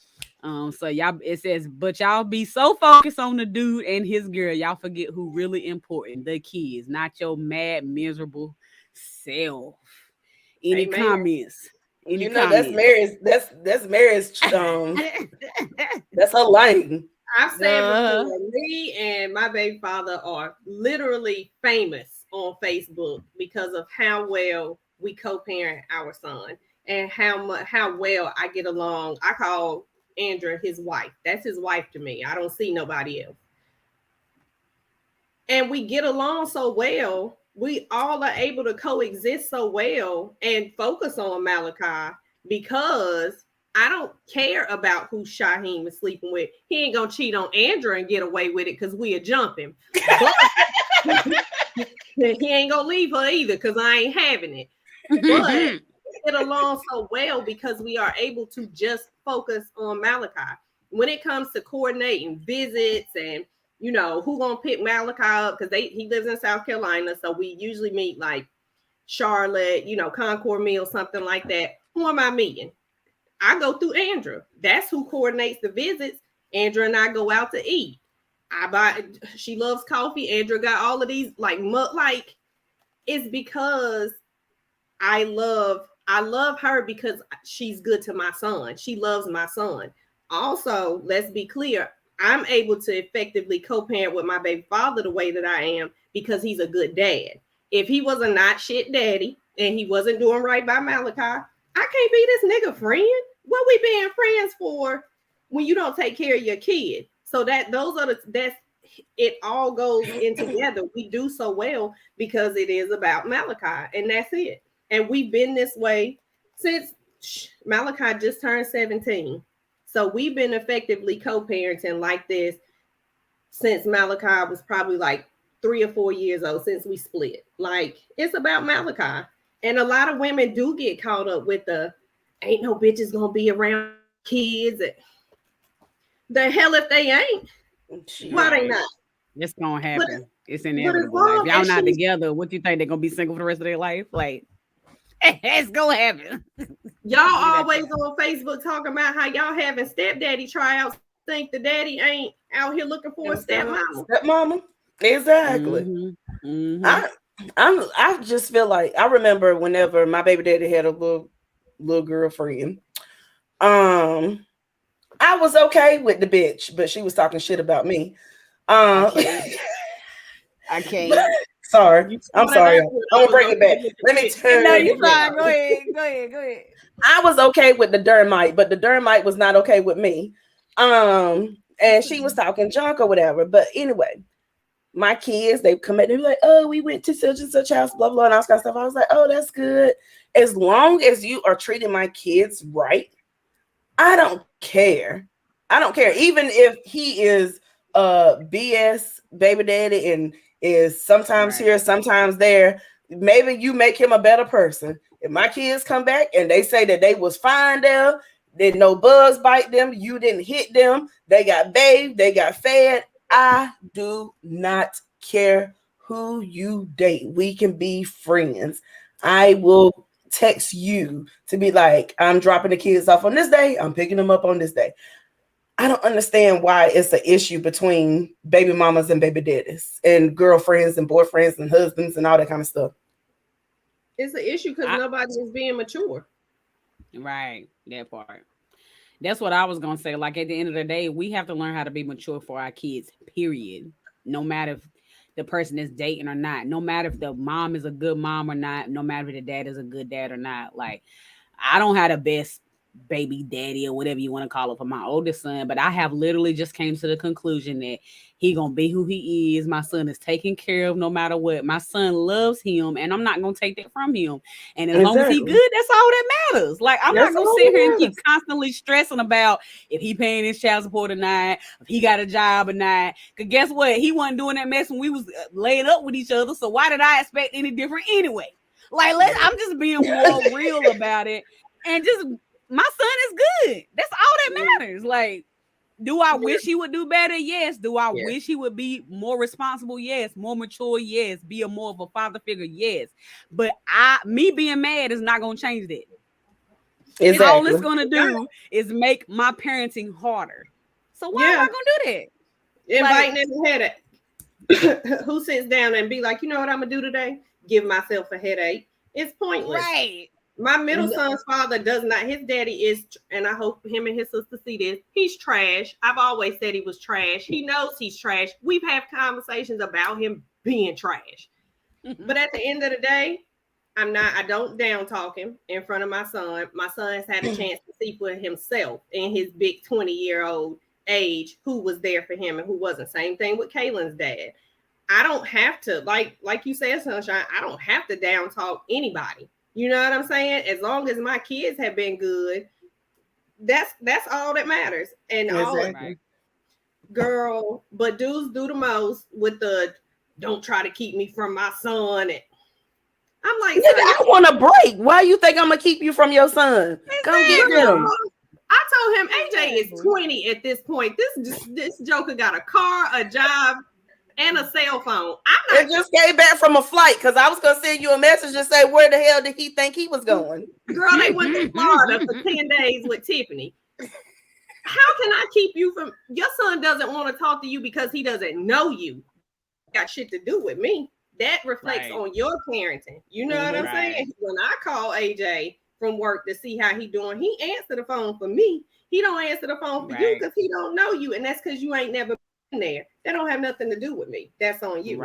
So y'all, it says, but y'all be so focused on the dude and his girl, y'all forget who really important, the kids, not your mad, miserable self. Any comments? Any comments? That's Mary's that's her lane. I've said before, me and my baby father are literally famous on Facebook because of how well we co-parent our son and how well I get along. I call Andrea his wife. That's his wife to me. I don't see nobody else. And we get along so well. We all are able to coexist so well and focus on Malachi because I don't care about who Shaheem is sleeping with. He ain't gonna cheat on Andrea and get away with it because we'll jump him. But he ain't gonna leave her either because I ain't having it. But get along so well because we are able to just focus on Malachi. When it comes to coordinating visits and you know, who gonna pick Malachi up, because he lives in South Carolina, so we usually meet like Charlotte, you know, Concord Mill, something like that. Who am I meeting? I go through Andra. That's who coordinates the visits. Andra and I go out to eat. She loves coffee. Andra got all of these like it's because I love her because she's good to my son. She loves my son. Also, let's be clear, I'm able to effectively co-parent with my baby father the way that I am because he's a good dad. If he was a not shit daddy and he wasn't doing right by Malachi, I can't be this nigga friend. What we being friends for when you don't take care of your kid? So that's it all goes in together. We do so well because it is about Malachi, and that's it. And we've been this way since Malachi just turned 17. So we've been effectively co-parenting like this since Malachi was probably like 3 or 4 years old, since we split. Like, it's about Malachi. And a lot of women do get caught up with the ain't no bitches gonna be around kids. The hell if they ain't. Why they not? It's gonna happen. It's inevitable. Like, if y'all not together, what do you think they're gonna be single for the rest of their life? Like, it's gonna happen. Y'all always on Facebook talking about how y'all having stepdaddy tryouts. Think the daddy ain't out here looking for a stepmama. Stepmama, exactly. Mm-hmm. Mm-hmm. I just feel like I remember whenever my baby daddy had a little girlfriend. I was okay with the bitch, but she was talking shit about me. I can't. Sorry. I'm sorry. I'm gonna bring it back. Let me turn. No, you're fine. Go ahead. I was okay with the dermite, but the dermite was not okay with me. And she was talking junk or whatever. But anyway, my kids, they come at me like, oh, we went to such and such house, blah, blah, and all that kind of stuff. I was like, oh, that's good. As long as you are treating my kids right, I don't care. Even if he is BS baby daddy and is sometimes here, sometimes there, maybe you make him a better person. If my kids come back and they say that they was fine there, did no bugs bite them, you didn't hit them, they got bathed, they got fed, I do not care who you date. We can be friends. I will text you to be like, I'm dropping the kids off on this day, I'm picking them up on this day. I don't understand why it's an issue between baby mamas and baby daddies and girlfriends and boyfriends and husbands and all that kind of stuff. It's an issue because nobody is being mature. Right, that part. That's what I was gonna say. Like, at the end of the day, we have to learn how to be mature for our kids, period. No matter if the person is dating or not, no matter if the mom is a good mom or not, no matter if the dad is a good dad or not. Like, I don't have the best baby daddy or whatever you want to call it for my oldest son, but I have literally just came to the conclusion that he gonna be who he is. My son is taken care of no matter what. My son loves him, and I'm not gonna take that from him. And as long as he good, that's all that matters. Like, I'm not gonna sit here and keep constantly stressing about if he paying his child support or not, if he got a job or not. Because guess what? He wasn't doing that mess when we was laid up with each other. So why did I expect any different anyway? Like, I'm just being more real about it, and just. My son is good. That's all that matters. Like, do I wish he would do better? Yes. Do I wish he would be more responsible? Yes. More mature? Yes. Be a more of a father figure? Yes. But me being mad is not going to change that. Exactly. All it's going to do is make my parenting harder. So why am I going to do that? Inviting him a headache. Who sits down and be like, you know what I'm going to do today? Give myself a headache. It's pointless. Right. My middle son's father does not. His daddy is, and I hope him and his sister see this. He's trash. I've always said he was trash. He knows he's trash. We've had conversations about him being trash. But at the end of the day, I don't down talk him in front of my son. My son has had a chance to see for himself in his big 20-year-old age who was there for him and who wasn't. Same thing with Kaylin's dad. I don't have to, like you said, Sunshine, I don't have to down talk anybody. You know what I'm saying? As long as my kids have been good, that's all that matters. And exactly. Girl, but dudes do the most with the don't try to keep me from my son. And I'm like, I want a break. Why you think I'm gonna keep you from your son? Come get him. I told him AJ is 20 at this point. This joker got a car, a job, and a cell phone. I just came back from a flight because I was gonna send you a message and say where the hell did he think he was going? Girl, they went to Florida for 10 days with Tiffany. How can I keep you from your son doesn't want to talk to you because he doesn't know you? Got shit to do with me. That reflects on your parenting. You know what I'm saying? When I call AJ from work to see how he doing, he answer the phone for me. He don't answer the phone for you because he don't know you, and that's because you ain't never been there. That don't have nothing to do with me. That's on you.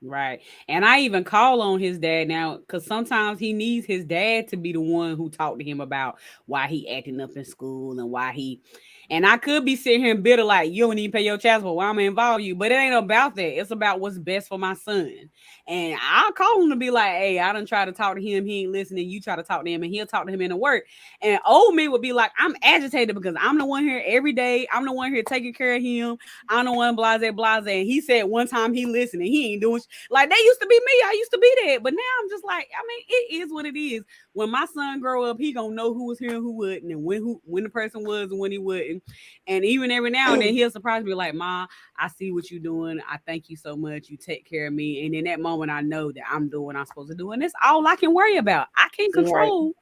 Right. And I even call on his dad now because sometimes he needs his dad to be the one who talk to him about why he acting up in school and why he. And I could be sitting here bitter like, you don't even pay your child support. Why am I involve you? But it ain't about that. It's about what's best for my son. And I'll call him to be like, hey, I done try to talk to him. He ain't listening. You try to talk to him and he'll talk to him in the work. And old me would be like, I'm agitated because I'm the one here every day. I'm the one here taking care of him. I'm the one blase. And he said one time he listened and he ain't doing like they used to be me. I used to be that. But now I'm just like, I mean, it is what it is. When my son grow up, he gonna know who was here and who wouldn't, and when the person was and when he wouldn't. And even every now and then he'll surprise me like, Ma, I see what you're doing. I thank you so much. You take care of me. And in that moment, I know that I'm doing what I'm supposed to do. And that's all I can worry about. I can't control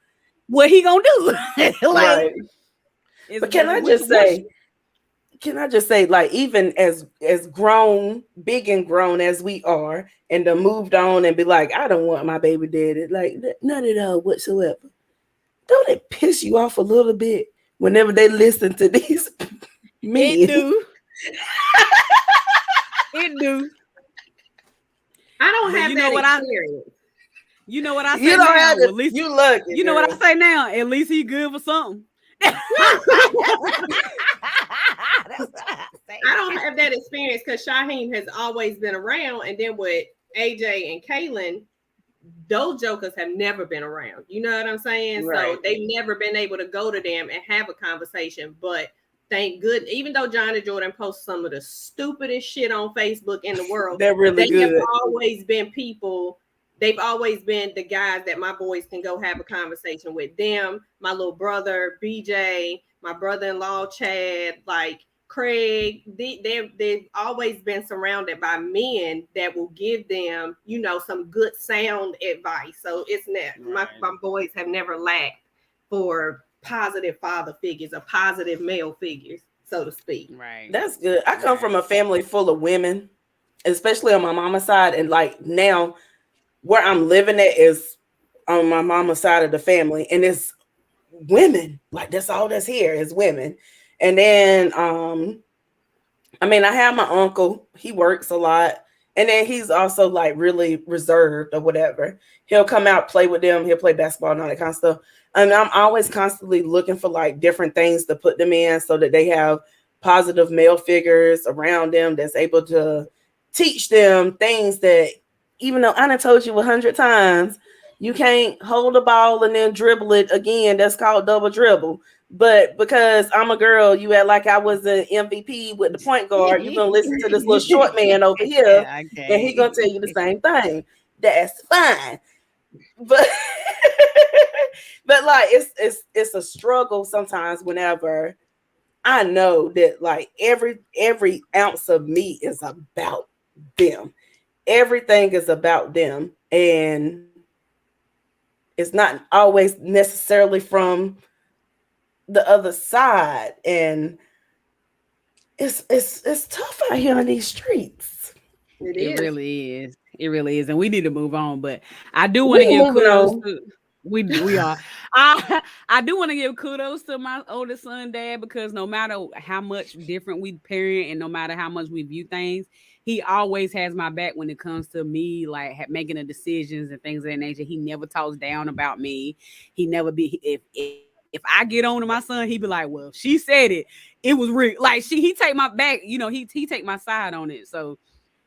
what he gonna do. But can I just say, like, even as grown, big and grown as we are, and to moved on and be like, I don't want my baby daddy, like none at all whatsoever. Don't it piss you off a little bit whenever they listen to these men? It do. It do. I don't have that experience. You know what I say you don't now? have to, at least, you lucky. You know what I say now? At least he good for something. I don't have that experience because Shaheem has always been around, and then with AJ and Kaylin, those jokers have never been around. You know what I'm saying? Right. So they've never been able to go to them and have a conversation. But thank good, even though Johnny Jordan posts some of the stupidest shit on Facebook in the world, they're really good. Have always been people. They've always been the guys that my boys can go have a conversation with. Them, my little brother BJ, my brother-in-law Chad, like Craig. They've always been surrounded by men that will give them, you know, some good sound advice. So it's not my boys have never lacked for positive father figures or positive male figures, so to speak. Right. That's good. I come from a family full of women, especially on my mama's side, and like now where I'm living at is on my mama's side of the family, and it's women. Like that's all that's here is women. And then I mean, I have my uncle, he works a lot, and then he's also like really reserved or whatever. He'll come out, play with them, he'll play basketball and all that kind of stuff. And I'm always constantly looking for like different things to put them in so that they have positive male figures around them that's able to teach them things that, even though I done told you 100 times, you can't hold a ball and then dribble it again. That's called double dribble. But because I'm a girl, you act like I was an MVP with the point guard. You're going to listen to this little short man over here, and he's going to tell you the same thing. That's fine. But but like it's a struggle sometimes whenever I know that like every ounce of me is about them. Everything is about them, and it's not always necessarily from the other side. And it's tough out here on these streets. It really is. It really is, and we need to move on. But I do want to give kudos to we are. I do want to give kudos to my oldest son, dad, because no matter how much different we parent and no matter how much we view things, he always has my back when it comes to me, like making the decisions and things of that nature. He never talks down about me. He never be if I get on to my son, he be like, "Well, she said it. It was real." Like he take my back. You know, he take my side on it. So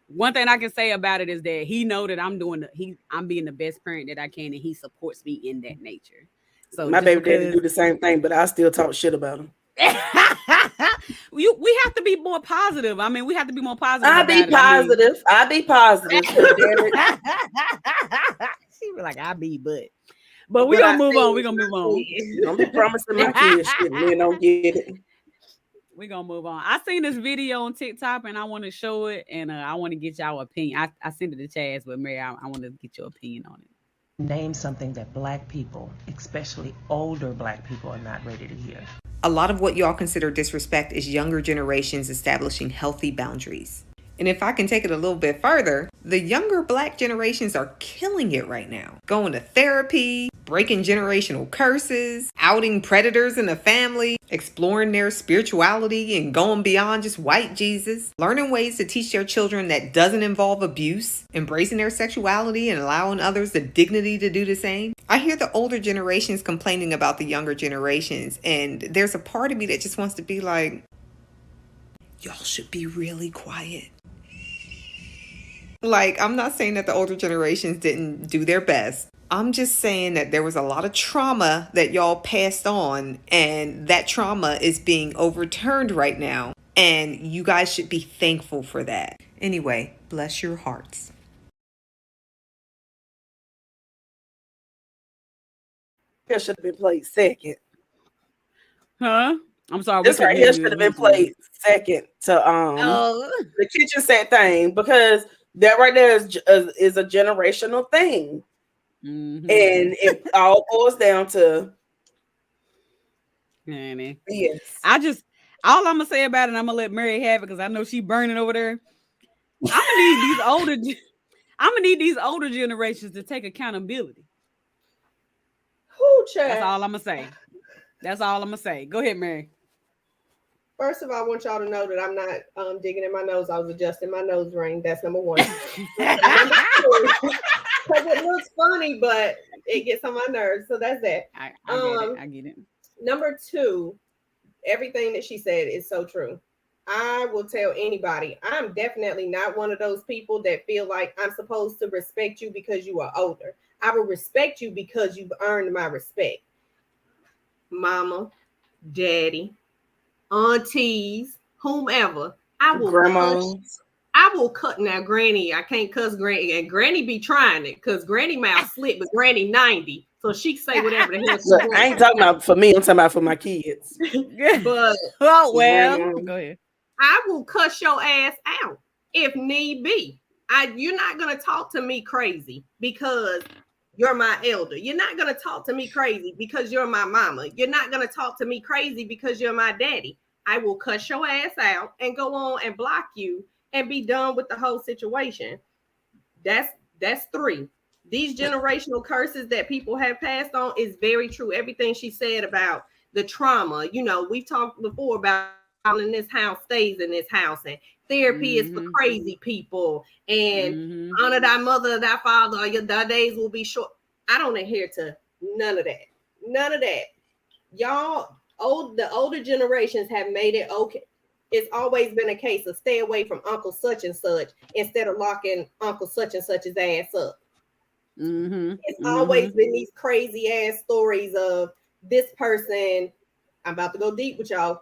one thing I can say about it is that he know that I'm being the best parent that I can, and he supports me in that nature. So my baby daddy do the same thing, but I still talk shit about him. We have to be more positive. I mean, we have to be more positive. I'll be positive. She be like, I be, but But we're But gonna I move on. seen We're gonna move on. don't be promising my kids shit and then don't get it. We're gonna move on. I seen this video on TikTok and I want to show it, and I want to get y'all opinion. I sent it to Chaz, but Mary, I want to get your opinion on it. Name something that Black people, especially older Black people, are not ready to hear. A lot of what y'all consider disrespect is younger generations establishing healthy boundaries. And if I can take it a little bit further, the younger Black generations are killing it right now. Going to therapy, breaking generational curses, outing predators in the family, exploring their spirituality and going beyond just white Jesus, learning ways to teach their children that doesn't involve abuse, embracing their sexuality and allowing others the dignity to do the same. I hear the older generations complaining about the younger generations, and there's a part of me that just wants to be like, y'all should be really quiet. Like, I'm not saying that the older generations didn't do their best. I'm just saying that there was a lot of trauma that y'all passed on, and that trauma is being overturned right now. And you guys should be thankful for that. Anyway, bless your hearts. It should have been played second. Huh? I'm sorry. we This right couldn't here hear should you. have been played second to Oh. the kitchen set thing, because that right there is a generational thing. Mhm. And it all boils down to Honey. yes. All I'm gonna say about it, I'm gonna let Mary have it because I know she burning over there. I'm gonna need these older generations to take accountability. Who, That's child? all I'm gonna say. Go ahead, Mary. First of all, I want y'all to know that I'm not digging in my nose. I was adjusting my nose ring. That's number one. Number two, because it looks funny, but it gets on my nerves. So that's that. I get it. Number two, everything that she said is so true. I will tell anybody, I'm definitely not one of those people that feel like I'm supposed to respect you because you are older. I will respect you because you've earned my respect. Mama, daddy, aunties, whomever. I will cut now. Granny, I can't cuss Granny, and Granny be trying it because Granny mouth slick, but Granny 90, so she say whatever the hell she Look, wants. I ain't talking about for me, I'm talking about for my kids. But Oh well, Grandma. go ahead. I will cuss your ass out if need be. You're not gonna talk to me crazy because you're my elder. You're not gonna talk to me crazy because you're my mama. You're not gonna talk to me crazy because you're my daddy. I will cuss your ass out and go on and block you and be done with the whole situation. That's three. These generational curses that people have passed on is very true. Everything she said about the trauma, we've talked before about in this house stays in this house, and therapy is for crazy people, and honor thy mother, thy father, or thy days will be short. I don't adhere to none of that. None of that. Y'all, the older generations have made it okay. It's always been a case of stay away from Uncle such and such instead of locking Uncle such and such's ass up. It's always been these crazy ass stories of this person. I'm about to go deep with y'all.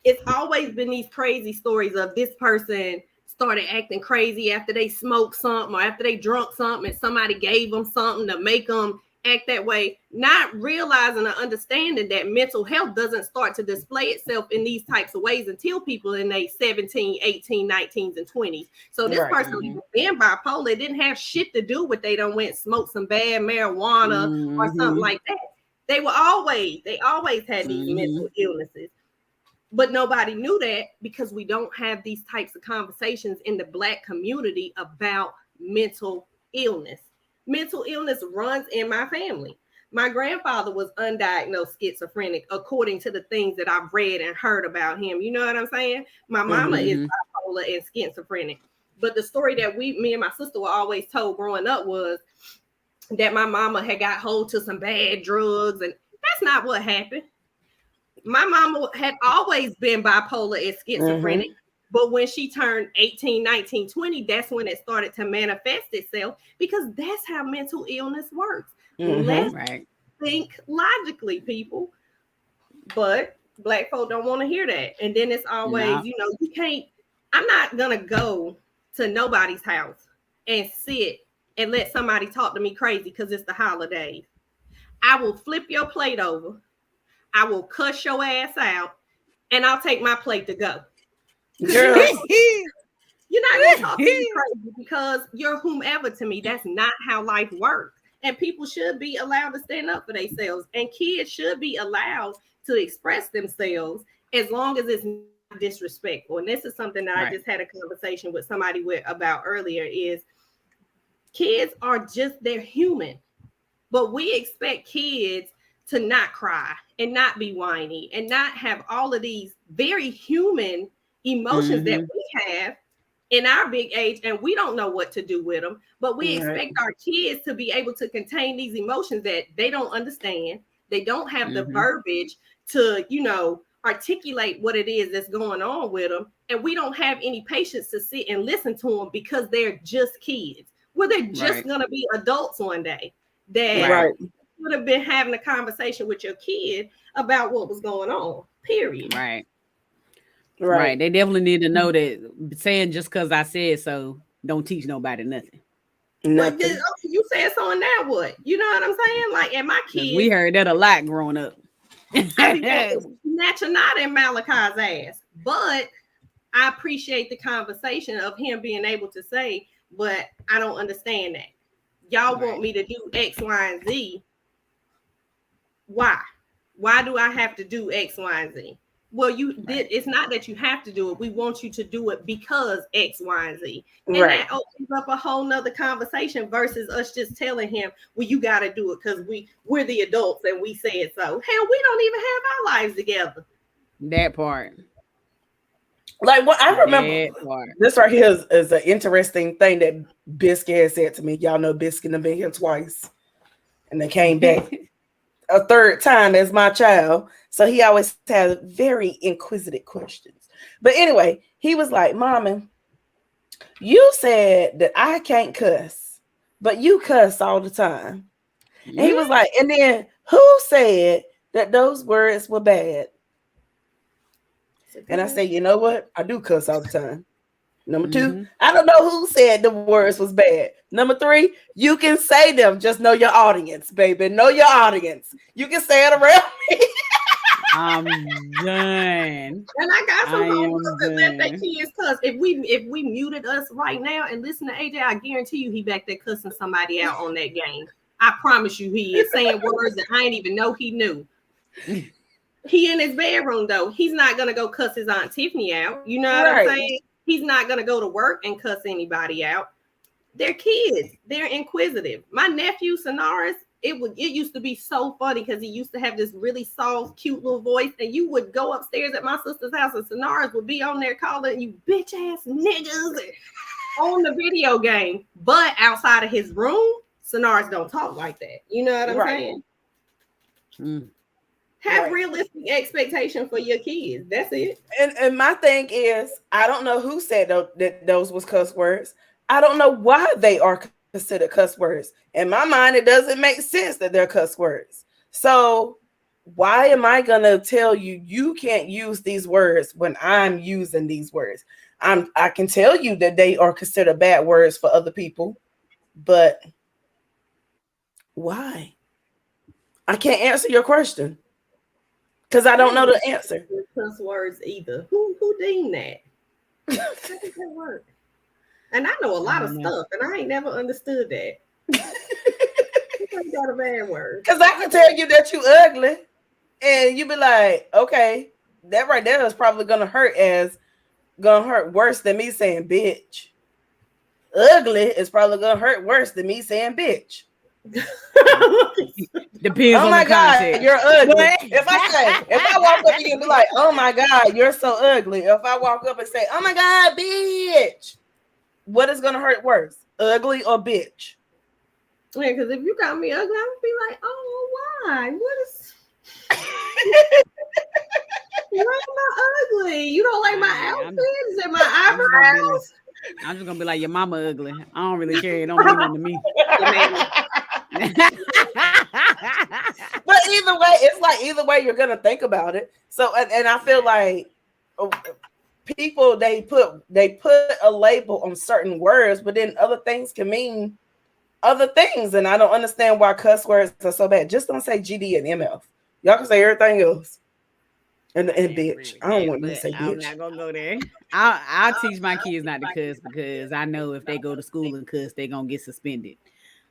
It's always been these crazy stories of this person started acting crazy after they smoked something or after they drunk something and somebody gave them something to make them act that way, not realizing or understanding that mental health doesn't start to display itself in these types of ways until people in their 17, 18, 19s, and 20s. So this person being bipolar, it didn't have shit to do with they done went smoke some bad marijuana or something like that. They always had these mental illnesses. But nobody knew that because we don't have these types of conversations in the Black community about mental illness. Mental illness runs in my family. My grandfather was undiagnosed schizophrenic, according to the things that I've read and heard about him. You know what I'm saying? My mama is bipolar and schizophrenic. But the story that me and my sister were always told growing up was that my mama had got hold to some bad drugs, and that's not what happened. My mama had always been bipolar and schizophrenic, but when she turned 18, 19, 20, that's when it started to manifest itself, because that's how mental illness works. Let's think logically, people. But Black folk don't want to hear that. And then it's always, you can't, I'm not going to go to nobody's house and sit and let somebody talk to me crazy because it's the holidays. I will flip your plate over. I will cuss your ass out, and I'll take my plate to go. Girl. You're not going to talk to me crazy because you're whomever to me. That's not how life works. And people should be allowed to stand up for themselves. And kids should be allowed to express themselves as long as it's not disrespectful. And this is something that I just had a conversation with somebody about earlier is kids are just, they're human. But we expect kids to not cry and not be whiny and not have all of these very human emotions that we have in our big age, and we don't know what to do with them, but we expect our kids to be able to contain these emotions that they don't understand. They don't have the verbiage to, you know, articulate what it is that's going on with them. And we don't have any patience to sit and listen to them because they're just kids. Well, they're just going to be adults one day that would have been having a conversation with your kid about what was going on, period. Right. They definitely need to know that saying just because I said so don't teach nobody nothing. Like, okay, you said so, and now what? You know what I'm saying? Like, and my kids, we heard that a lot growing up. Snatch a knot in Malachi's ass, but I appreciate the conversation of him being able to say, but I don't understand that. Y'all want me to do X, Y, and Z. Why? Why do I have to do X, Y, and Z? Well, it's not that you have to do it. We want you to do it because X, Y, and Z. And that opens up a whole nother conversation versus us just telling him, well, you got to do it because we're the adults and we said so. Hell, we don't even have our lives together. That part. Like what I remember, this right here is an interesting thing that Biscuit has said to me. Y'all know Biscuit have been here twice, and they came back a third time as my child. So he always has very inquisitive questions. But anyway, he was like, Mama, you said that I can't cuss, but you cuss all the time. And he was like, and then who said that those words were bad? And I say, you know what? I do cuss all the time. Number two, I don't know who said the words was bad. Number three, you can say them. Just know your audience, baby. Know your audience. You can say it around me. I'm done. And I got some homies that let their kids cuss. If we muted us right now and listen to AJ, I guarantee you he back there cussing somebody out on that game. I promise you he is saying words that I didn't even know he knew. He in his bedroom though. He's not gonna go cuss his Aunt Tiffany out. You know what I'm saying? He's not gonna go to work and cuss anybody out. They're kids. They're inquisitive. My nephew Sonaris, it used to be so funny because he used to have this really soft, cute little voice, and you would go upstairs at my sister's house, and Sonaris would be on there calling you bitch ass niggas on the video game. But outside of his room, Sonaris don't talk like that. You know what I'm saying? Have realistic expectation for your kids. That's it. And my thing is, I don't know who said that those was cuss words. I don't know why they are considered cuss words. In my mind, it doesn't make sense that they're cuss words. So why am I gonna tell you you can't use these words when I'm using these words? I can tell you that they are considered bad words for other people, but why? I can't answer your question. Because I don't know the answer. Cuss words either. Who deemed that? How does that work? And I know a lot of stuff, and I ain't never understood that. You got a bad word. Because I can tell you that you ugly, and you be like, okay, that right there is probably gonna hurt worse than me saying bitch. Ugly is probably gonna hurt worse than me saying bitch. Depends oh on my the God, context. you're ugly. If I walk up and you be like, oh my God, you're so ugly. If I walk up and say, oh my God, bitch, what is gonna hurt worse, ugly or bitch? Yeah, because if you got me ugly, I'm gonna be like, oh, why? What is? Why am I ugly? You don't like my outfit? Is it my eyebrows? I'm just gonna be like, your mama ugly. I don't really care. It don't mean nothing to me. But either way you're gonna think about it. So and I feel like people they put a label on certain words, but then other things can mean other things, and I don't understand why cuss words are so bad. Just don't say GD and MF. Y'all can say everything else. And bitch. I don't want you to say I'm bitch. not gonna go there. I'll teach my kids not to cuss because I know if they go to school and cuss, they're gonna get suspended.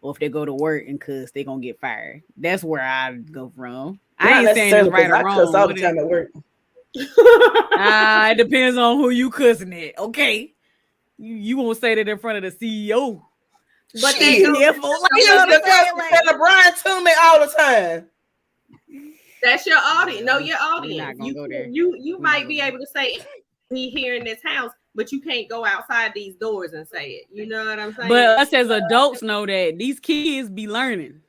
Or if they go to work and cuss, they're gonna get fired. That's where I go from. I ain't saying it's right or wrong. I cuss all the time at work. It depends on who you cussing at. Okay. You won't say that in front of the CEO. But they they used to cuss Brian Toomey all the time. That's your audience. No, your We're audience. not gonna go there. You might be able to say be here in this house, but you can't go outside these doors and say it. You know what I'm saying? But us as adults know that these kids be learning.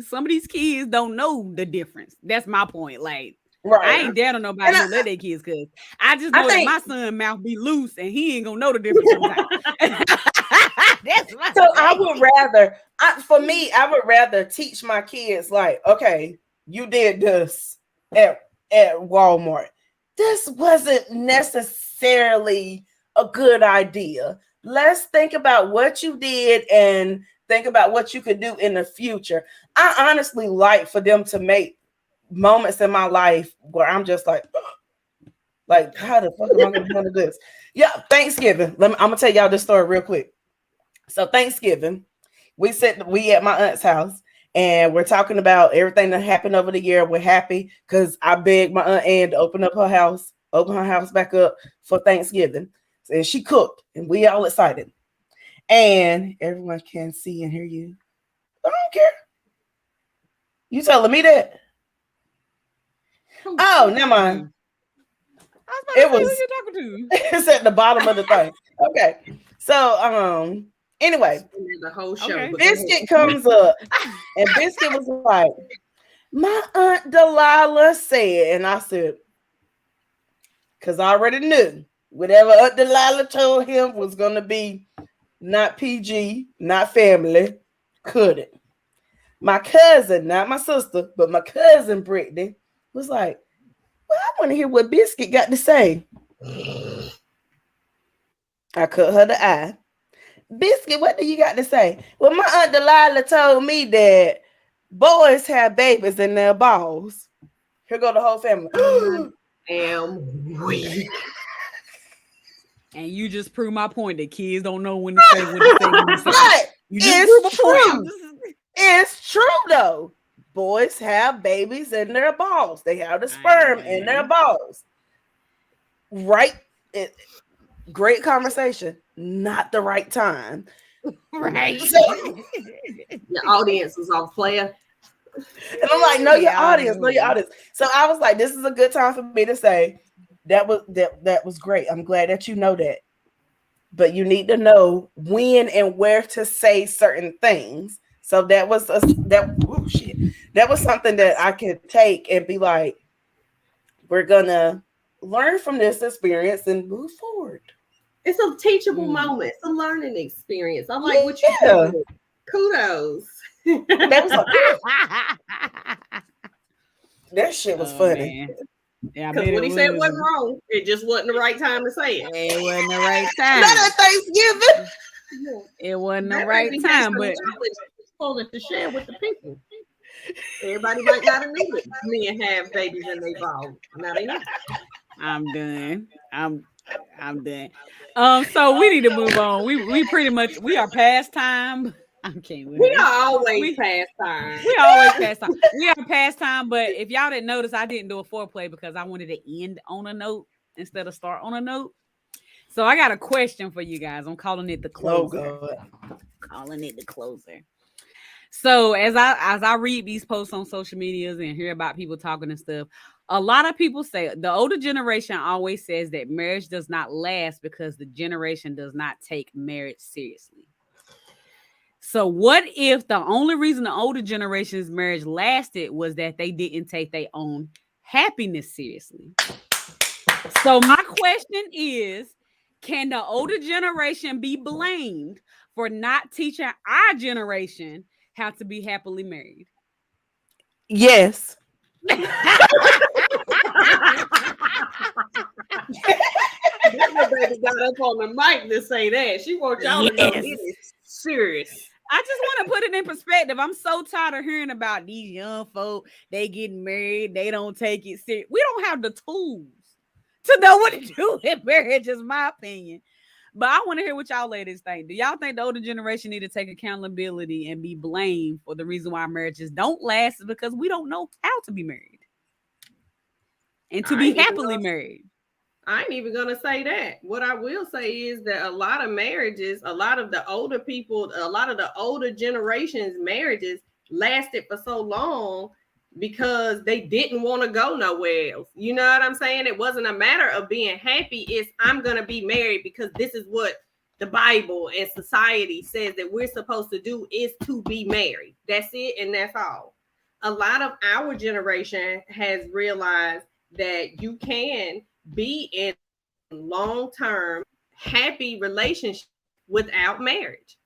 Some of these kids don't know the difference. That's my point. Like, I ain't dare to nobody who let their kids cuss. I just know that my son mouth be loose and he ain't gonna know the difference sometimes. That's my so I would rather, I would rather teach my kids like, okay, you did this at Walmart. This wasn't necessarily a good idea. Let's think about what you did and think about what you could do in the future. I honestly like for them to make moments in my life where I'm just like how the fuck am I gonna do this? Yeah, Thanksgiving. I'm gonna tell y'all this story real quick. So Thanksgiving, we at my aunt's house and we're talking about everything that happened over the year. We're happy because I begged my aunt Ann to open her house back up for Thanksgiving. And she cooked and we all excited. And everyone can see and hear you. I don't care. You telling me that? Oh, never mind. It was. Who you talking to? It's at the bottom of the thing. Okay. So, anyway, the whole show. Okay. Biscuit comes up, and Biscuit was like, "My Aunt Delilah said," and I said, "Because I already knew whatever Aunt Delilah told him was gonna be not PG, not family, couldn't." My cousin, not my sister, but my cousin Brittany was like, "Well, I want to hear what Biscuit got to say." I cut her the eye. Biscuit, what do you got to say? Well, my Aunt Delilah told me that boys have babies in their balls. Here go the whole family. Am weak. And you just prove my point that kids don't know when to say what to say. When to say. But You just prove it's a point. true. It's true though. Boys have babies in their balls. They have the sperm in their balls. Right? Great conversation. Not the right time. Right. Your audience was on player. And I'm like, know your audience, know your audience. So I was like, this is a good time for me to say that was great. I'm glad that you know that. But you need to know when and where to say certain things. So that was something that I could take and be like, we're gonna learn from this experience and move forward. It's a teachable moment. It's a learning experience. I like what you did. Kudos. That shit was funny. Yeah, because what he said wasn't wrong. It just wasn't the right time to say it. It wasn't the right time. Not at Thanksgiving. It wasn't the right time, but supposed to share with the people. Everybody might not have needed men have babies in their balls. Now they know. I'm done. I'm done. So we need to move on. We pretty much we are past time. I can't. We are always past time. We always past time. We are past time. But if y'all didn't notice, I didn't do a foreplay because I wanted to end on a note instead of start on a note. So I got a question for you guys. I'm calling it the closer. Oh God. Calling it the closer. So as I read these posts on social medias and hear about people talking and stuff, a lot of people say the older generation always says that marriage does not last because the generation does not take marriage seriously. So what if the only reason the older generation's marriage lasted was that they didn't take their own happiness seriously? So my question is, can the older generation be blamed for not teaching our generation how to be happily married? Yes. This baby got up on the mic to say that. She wants y'all to know it is serious. I just want to put it in perspective. I'm so tired of hearing about these young folk. They getting married. They don't take it serious. We don't have the tools to know what to do in marriage, is my opinion. But I want to hear what y'all ladies think. Do y'all think the older generation need to take accountability and be blamed for the reason why marriages don't last is because we don't know how to be married and to be happily married? I ain't even gonna say that. What I will say is that a lot of marriages, a lot of the older people, a lot of the older generations' marriages lasted for so long because they didn't want to go nowhere else. You know what I'm saying? It wasn't a matter of being happy. It's I'm gonna be married because this is what the Bible and society says that we're supposed to do, is to be married. That's it, and that's all. A lot of our generation has realized that you can be in long-term happy relationship without marriage.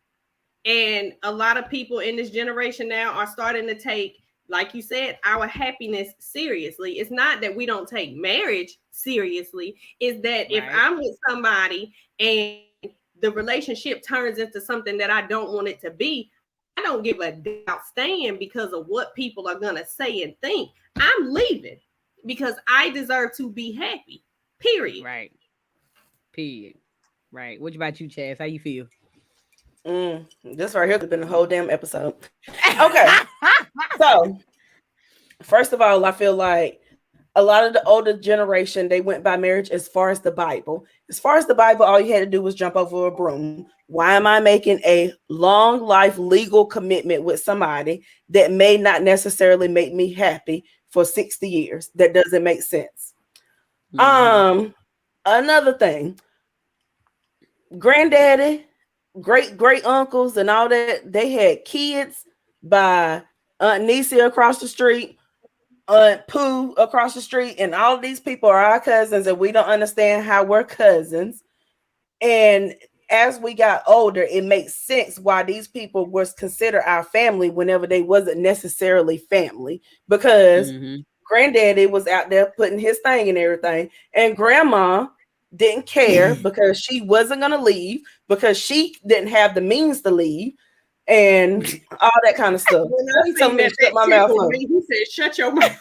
And a lot of people in this generation now are starting to take, like you said, our happiness seriously. It's not that we don't take marriage seriously. It's that if I'm with somebody and the relationship turns into something that I don't want it to be, I don't give a damn stand because of what people are going to say and think. I'm leaving because I deserve to be happy. Period. Right. Period. Right. What about you, Chaz? How you feel? This right here could have been the whole damn episode. Okay. So, first of all, I feel like a lot of the older generation, they went by marriage as far as the Bible. As far as the Bible, all you had to do was jump over a broom. Why am I making a long life legal commitment with somebody that may not necessarily make me happy for 60 years? That doesn't make sense. Another thing, granddaddy, great uncles and all that, they had kids by Aunt Niecy across the street, Aunt Pooh across the street, and all of these people are our cousins, and we don't understand how we're cousins. And as we got older, it makes sense why these people was considered our family whenever they wasn't necessarily family, because granddaddy was out there putting his thing and everything, and grandma didn't care because she wasn't going to leave, because she didn't have the means to leave, and all that kind of stuff. He told me to shut my mouth. He said, "Shut your mouth."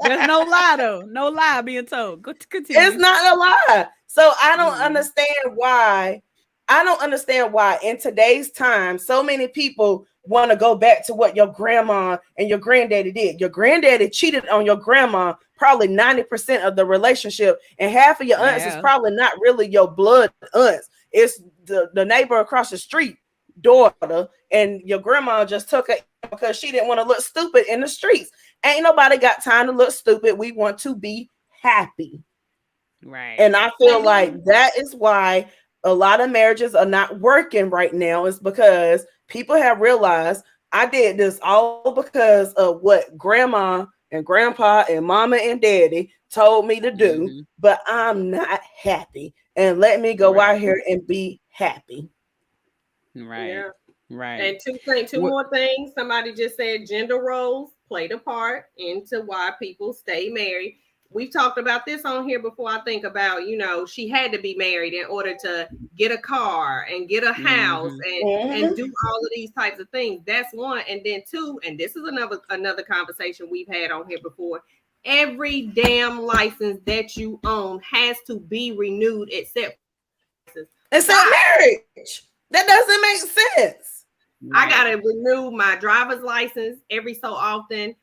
There's no lie, though. No lie being told. Continue. It's not a lie. So I don't understand why. I don't understand why in today's time so many people want to go back to what your grandma and your granddaddy did. Your granddaddy cheated on your grandma probably 90% of the relationship, and half of your aunts is probably not really your blood aunts. It's the neighbor across the street daughter, and your grandma just took it because she didn't want to look stupid in the streets. Ain't nobody got time to look stupid. We want to be happy. Right. And I feel like that is why a lot of marriages are not working right now, is because people have realized I did this all because of what grandma and grandpa and mama and daddy told me to do, but I'm not happy. And let me go out here and be happy. Right. Yeah. Right. And two more things. Somebody just said gender roles played a part into why people stay married. We've talked about this on here before. I think about, she had to be married in order to get a car and get a house and do all of these types of things. That's one. And then two, and this is another conversation we've had on here before. Every damn license that you own has to be renewed except marriage. That doesn't make sense. I gotta renew my driver's license every so often.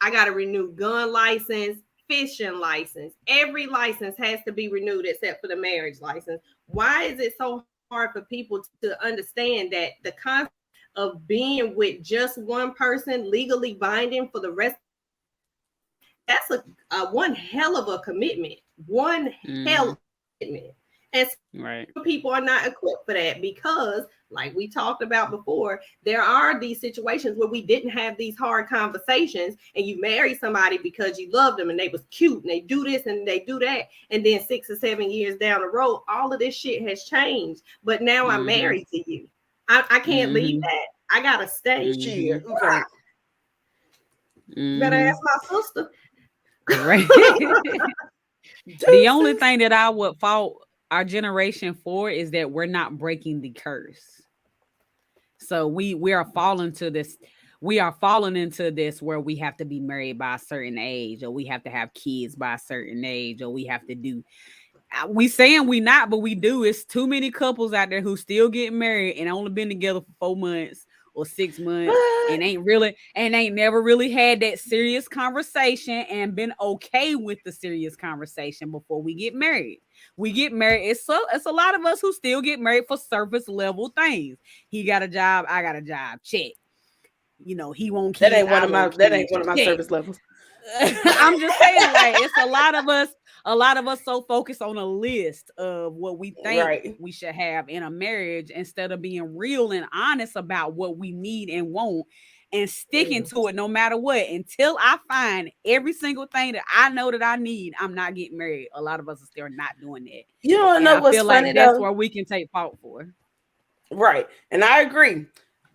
I gotta renew gun license, fishing license. Every license has to be renewed except for the marriage license. Why is it so hard for people to understand that the concept of being with just one person legally binding for the rest? That's a one hell of a commitment. One hell of a commitment. And people are not equipped for that because, like we talked about before, there are these situations where we didn't have these hard conversations, and you marry somebody because you love them and they was cute and they do this and they do that. And then 6 or 7 years down the road, all of this shit has changed. But now I'm married to you. I can't leave that. I got to stay here. Better ask my sister. Right. The only thing that I would fault our generation for is that we're not breaking the curse. So we are falling to this. We are falling into this where we have to be married by a certain age, or we have to have kids by a certain age, or we have to do. We saying we not, but we do. It's too many couples out there who still getting married and only been together for 4 months or 6 months and ain't never really had that serious conversation and been okay with the serious conversation before we get married. We get married. It's a lot of us who still get married for surface level things. He got a job, I got a job. Check. You know, he won't kids. That ain't one of my check. service levels. I'm just saying, like, it's a lot of us so focused on a list of what we think we should have in a marriage instead of being real and honest about what we need and want and sticking to it no matter what. Until I find every single thing that I know that I need, I'm not getting married. A lot of us are still not doing that. You don't know what's funny, that's where we can take fault for. Right. And I agree.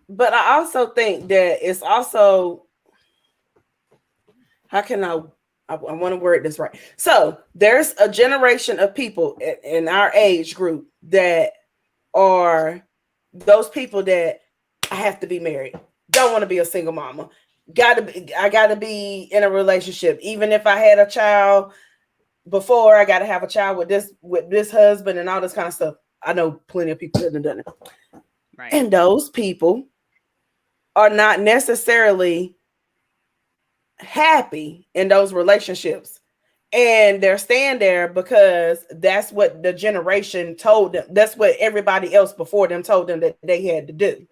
But I also think that it's also, how can I want to word this right. So there's a generation of people in our age group that are those people that I have to be married. Don't want to be a single mama. I gotta be in a relationship. Even if I had a child before, I gotta have a child with this husband and all this kind of stuff. I know plenty of people that have done it. Right. And those people are not necessarily happy in those relationships, and they're staying there because that's what the generation told them. That's what everybody else before them told them that they had to do.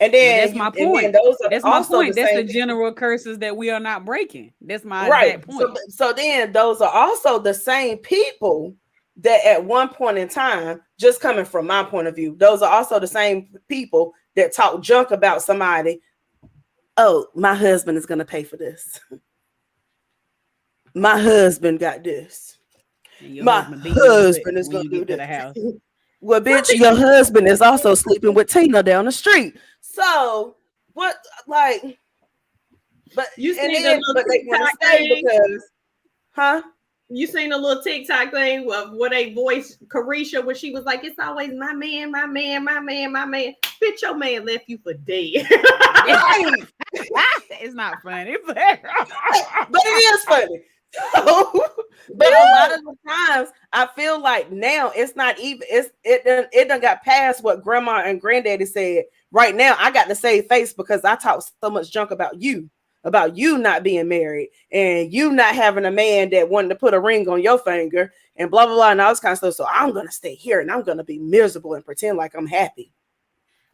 And then that's my point. That's my point. That's the general curses that we are not breaking. That's my exact point. So then those are also the same people that at one point in time, just coming from my point of view, those are also the same people that talk junk about somebody. Oh, my husband is going to pay for this. My husband got this. My husband is going to do this. Well, bitch, your husband is also sleeping with Tina down the street. So what, like, but you seen they want to stay because, huh? You seen a little TikTok thing where they voiced Carisha when she was like, "It's always my man, my man, my man, my man." Bitch, your man left you for dead. It's not funny, but it is funny. But a lot of the times, I feel like now it's not even. It done got past what grandma and granddaddy said. Right now, I got to save face because I talk so much junk about you not being married and you not having a man that wanted to put a ring on your finger and blah, blah, blah, and all this kind of stuff. So I'm going to stay here and I'm going to be miserable and pretend like I'm happy.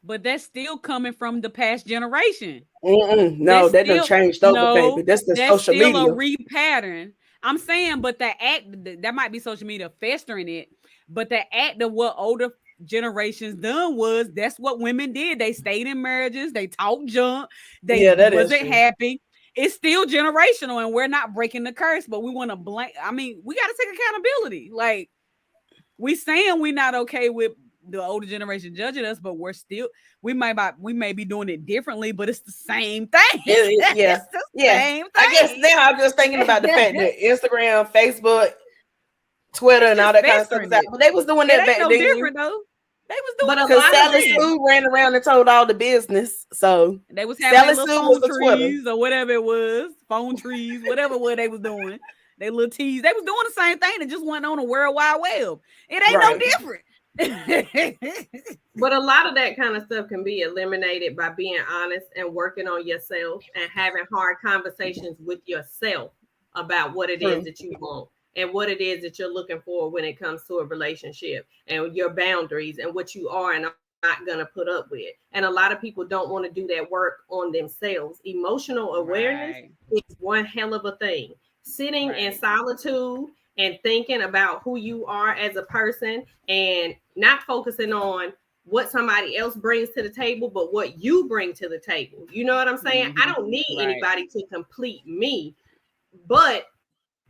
But that's still coming from the past generation. No, that done changed over, baby. That's the social media. That's still a repattern. I'm saying, but the act, that might be social media festering it, but the act of what older generations done was that's what women did. They stayed in marriages, they talked junk, they wasn't happy. It's still generational, and we're not breaking the curse, but we want to blame. I mean, we got to take accountability. Like, we saying we're not okay with the older generation judging us, but we may be doing it differently, but it's the same thing. Same thing. I guess now I'm just thinking about the fact that Instagram, Facebook, Twitter, and all that kind of stuff. But they was doing that back then. Different though. They was doing it because Sally Sue ran around and told all the business. So they was having little phone trees or whatever it was, phone trees, whatever what they was doing. They little teas. They was doing the same thing. It just went on a World Wide Web. It ain't no different. But a lot of that kind of stuff can be eliminated by being honest and working on yourself and having hard conversations with yourself about what it is that you want and what it is that you're looking for when it comes to a relationship and your boundaries and what you are and are not going to put up with. And a lot of people don't want to do that work on themselves. Emotional awareness is one hell of a thing. Sitting in solitude and thinking about who you are as a person and not focusing on what somebody else brings to the table, but what you bring to the table. You know what I'm saying? I don't need anybody to complete me, but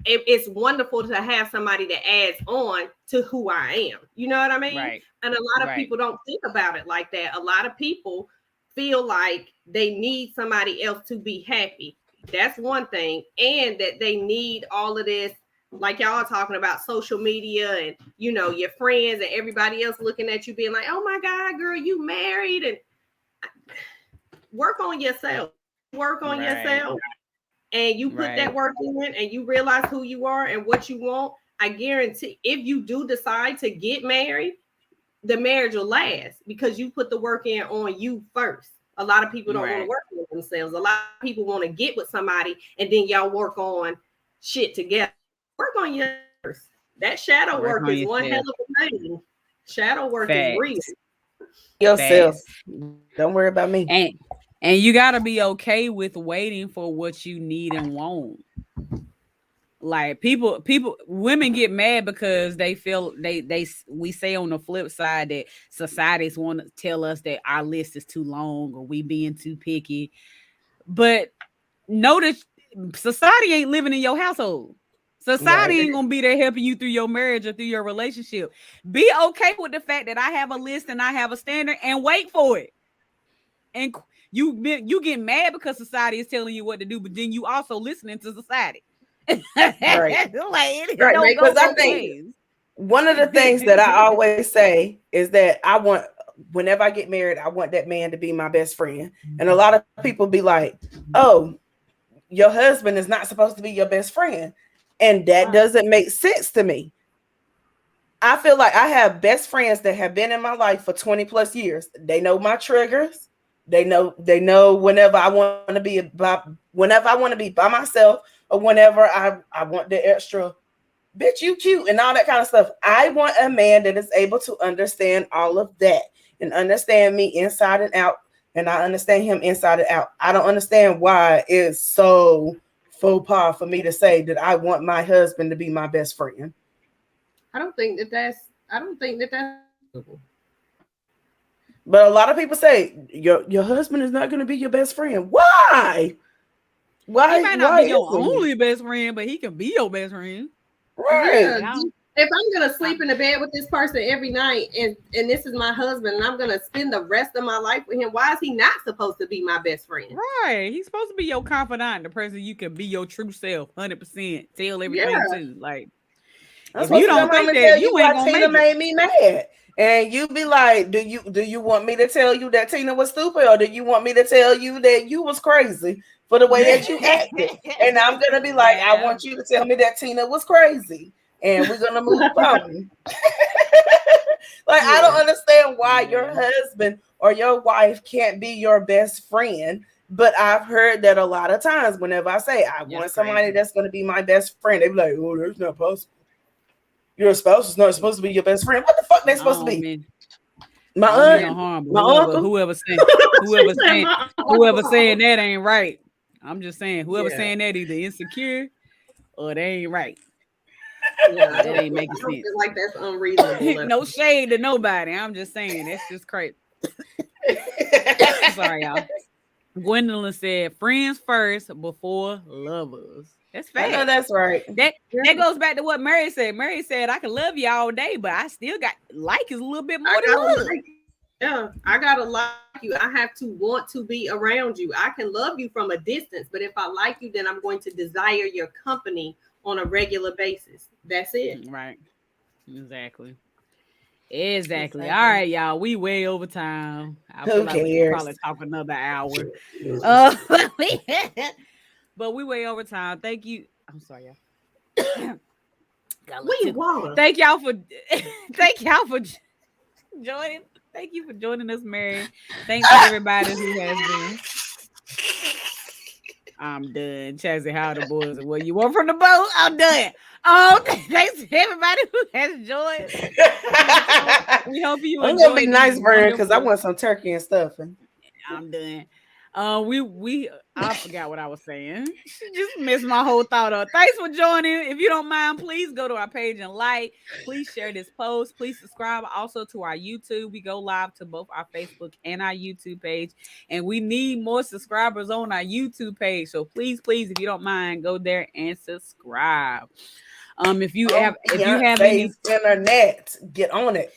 it's wonderful to have somebody that adds on to who I am. You know what I mean? Right. And a lot of people don't think about it like that. A lot of people feel like they need somebody else to be happy. That's one thing. And that they need all of this, like y'all are talking about social media and, you know, your friends and everybody else looking at you being like, oh my God, girl, you married. And work on yourself. Work on Right. yourself, and you put that Right. work in, and you realize who you are and what you want. I guarantee, if you do decide to get married, the marriage will last because you put the work in on you first. A lot of people don't want to Right. work on themselves. A lot of people want to get with somebody, and then y'all work on shit together. Work on yours. That shadow Work work on is one hell yourself. of a thing. Shadow work is real. Facts. Yourself. Facts. Don't worry about me. And you got to be okay with waiting for what you need and want. Like women get mad because they feel we say on the flip side that societies want to tell us that our list is too long or we being too picky. But notice society ain't living in your household. Society ain't gonna be there helping you through your marriage or through your relationship. Be okay with the fact that I have a list and I have a standard and wait for it. And you get mad because society is telling you what to do, but then you also listening to society. Right. Like, Right, because I think one of the things that I always say is that whenever I get married, I want that man to be my best friend. And a lot of people be like, oh, your husband is not supposed to be your best friend. And that doesn't make sense to me. I feel like I have best friends that have been in my life for 20 plus years. They know my triggers. They know whenever I want to be by myself, or whenever I want the extra, bitch, you cute and all that kind of stuff. I want a man that is able to understand all of that and understand me inside and out, and I understand him inside and out. I don't understand why it's so faux pas for me to say that I want my husband to be my best friend. I don't think that's But a lot of people say your husband is not going to be your best friend. Why? Why? He might not be your only best friend, but he can be your best friend. Right. Yeah. If I'm gonna sleep in the bed with this person every night, and this is my husband, and I'm gonna spend the rest of my life with him, why is he not supposed to be my best friend? Right. He's supposed to be your confidant, the person you can be your true self, 100%. Tell everything to. Like, if you don't think that, you ain't gonna Tina make made me mad. And you be like, do you want me to tell you that Tina was stupid, or do you want me to tell you that you was crazy for the way that you acted? And I'm gonna be like, I want you to tell me that Tina was crazy, and we're gonna move on. Like, I don't understand why your husband or your wife can't be your best friend. But I've heard that a lot of times whenever I say I want somebody that's gonna be my best friend, they be like, oh, that's not possible. Your spouse is not supposed to be your best friend. What the fuck they supposed to be? My aunt, my uncle, whoever saying that ain't right. I'm just saying, whoever saying that either insecure or they ain't right. Yeah, that ain't making sense. Feel like that's unreasonable. No shade to nobody. I'm just saying that's just crazy. Sorry, y'all. Gwendolyn said, "Friends first before lovers." That's fact. I know that's right. That goes back to what Mary said. Mary said, "I can love you all day, but I still got like is a little bit more than love." Yeah, I gotta like you. I have to want to be around you. I can love you from a distance, but if I like you, then I'm going to desire your company on a regular basis. That's it. Right. Exactly. All right, y'all. We way over time. I feel like we could probably talk another hour. But we way over time. Thank you. I'm sorry, y'all. Thank y'all for joining. Thank you for joining us, Mary. Thanks to everybody who has been. I'm done. Chazzy, how the boys? What you want from the boat? I'm done. Thanks to everybody who has joined. We hope you. I'm gonna be nice for her because I want some turkey and stuff. I'm done. I forgot what I was saying. Just missed my whole thought up. Thanks for joining. If you don't mind, please go to our page and like. Please share this post. Please subscribe also to our YouTube. We go live to both our Facebook and our YouTube page, and we need more subscribers on our YouTube page. So please, if you don't mind, go there and subscribe. If you have any internet, get on it.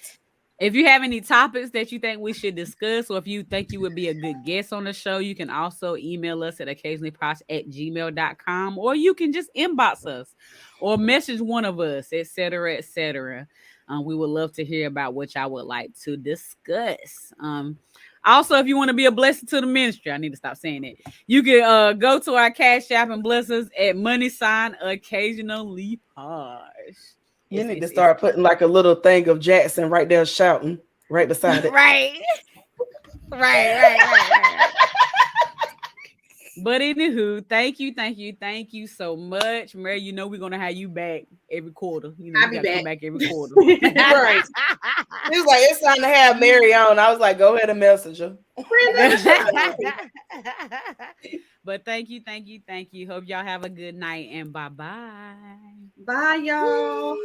If you have any topics that you think we should discuss, or if you think you would be a good guest on the show, you can also email us at occasionallyposh@gmail.com, or you can just inbox us or message one of us, etc., etc. We would love to hear about what y'all would like to discuss. Also, if you want to be a blessing to the ministry, I need to stop saying it. You can go to our Cash App and bless us at #occasionally posh. You need to start putting like a little thing of Jackson right there shouting right beside it. Right. Right. But anywho, thank you so much, Mary. You know we're gonna have you back every quarter. You know, I'll you be gotta come back. back every quarter. Right. He was like, it's time to have Mary on. I was like, go ahead and message her. But thank you. Hope y'all have a good night and bye-bye. Bye, y'all.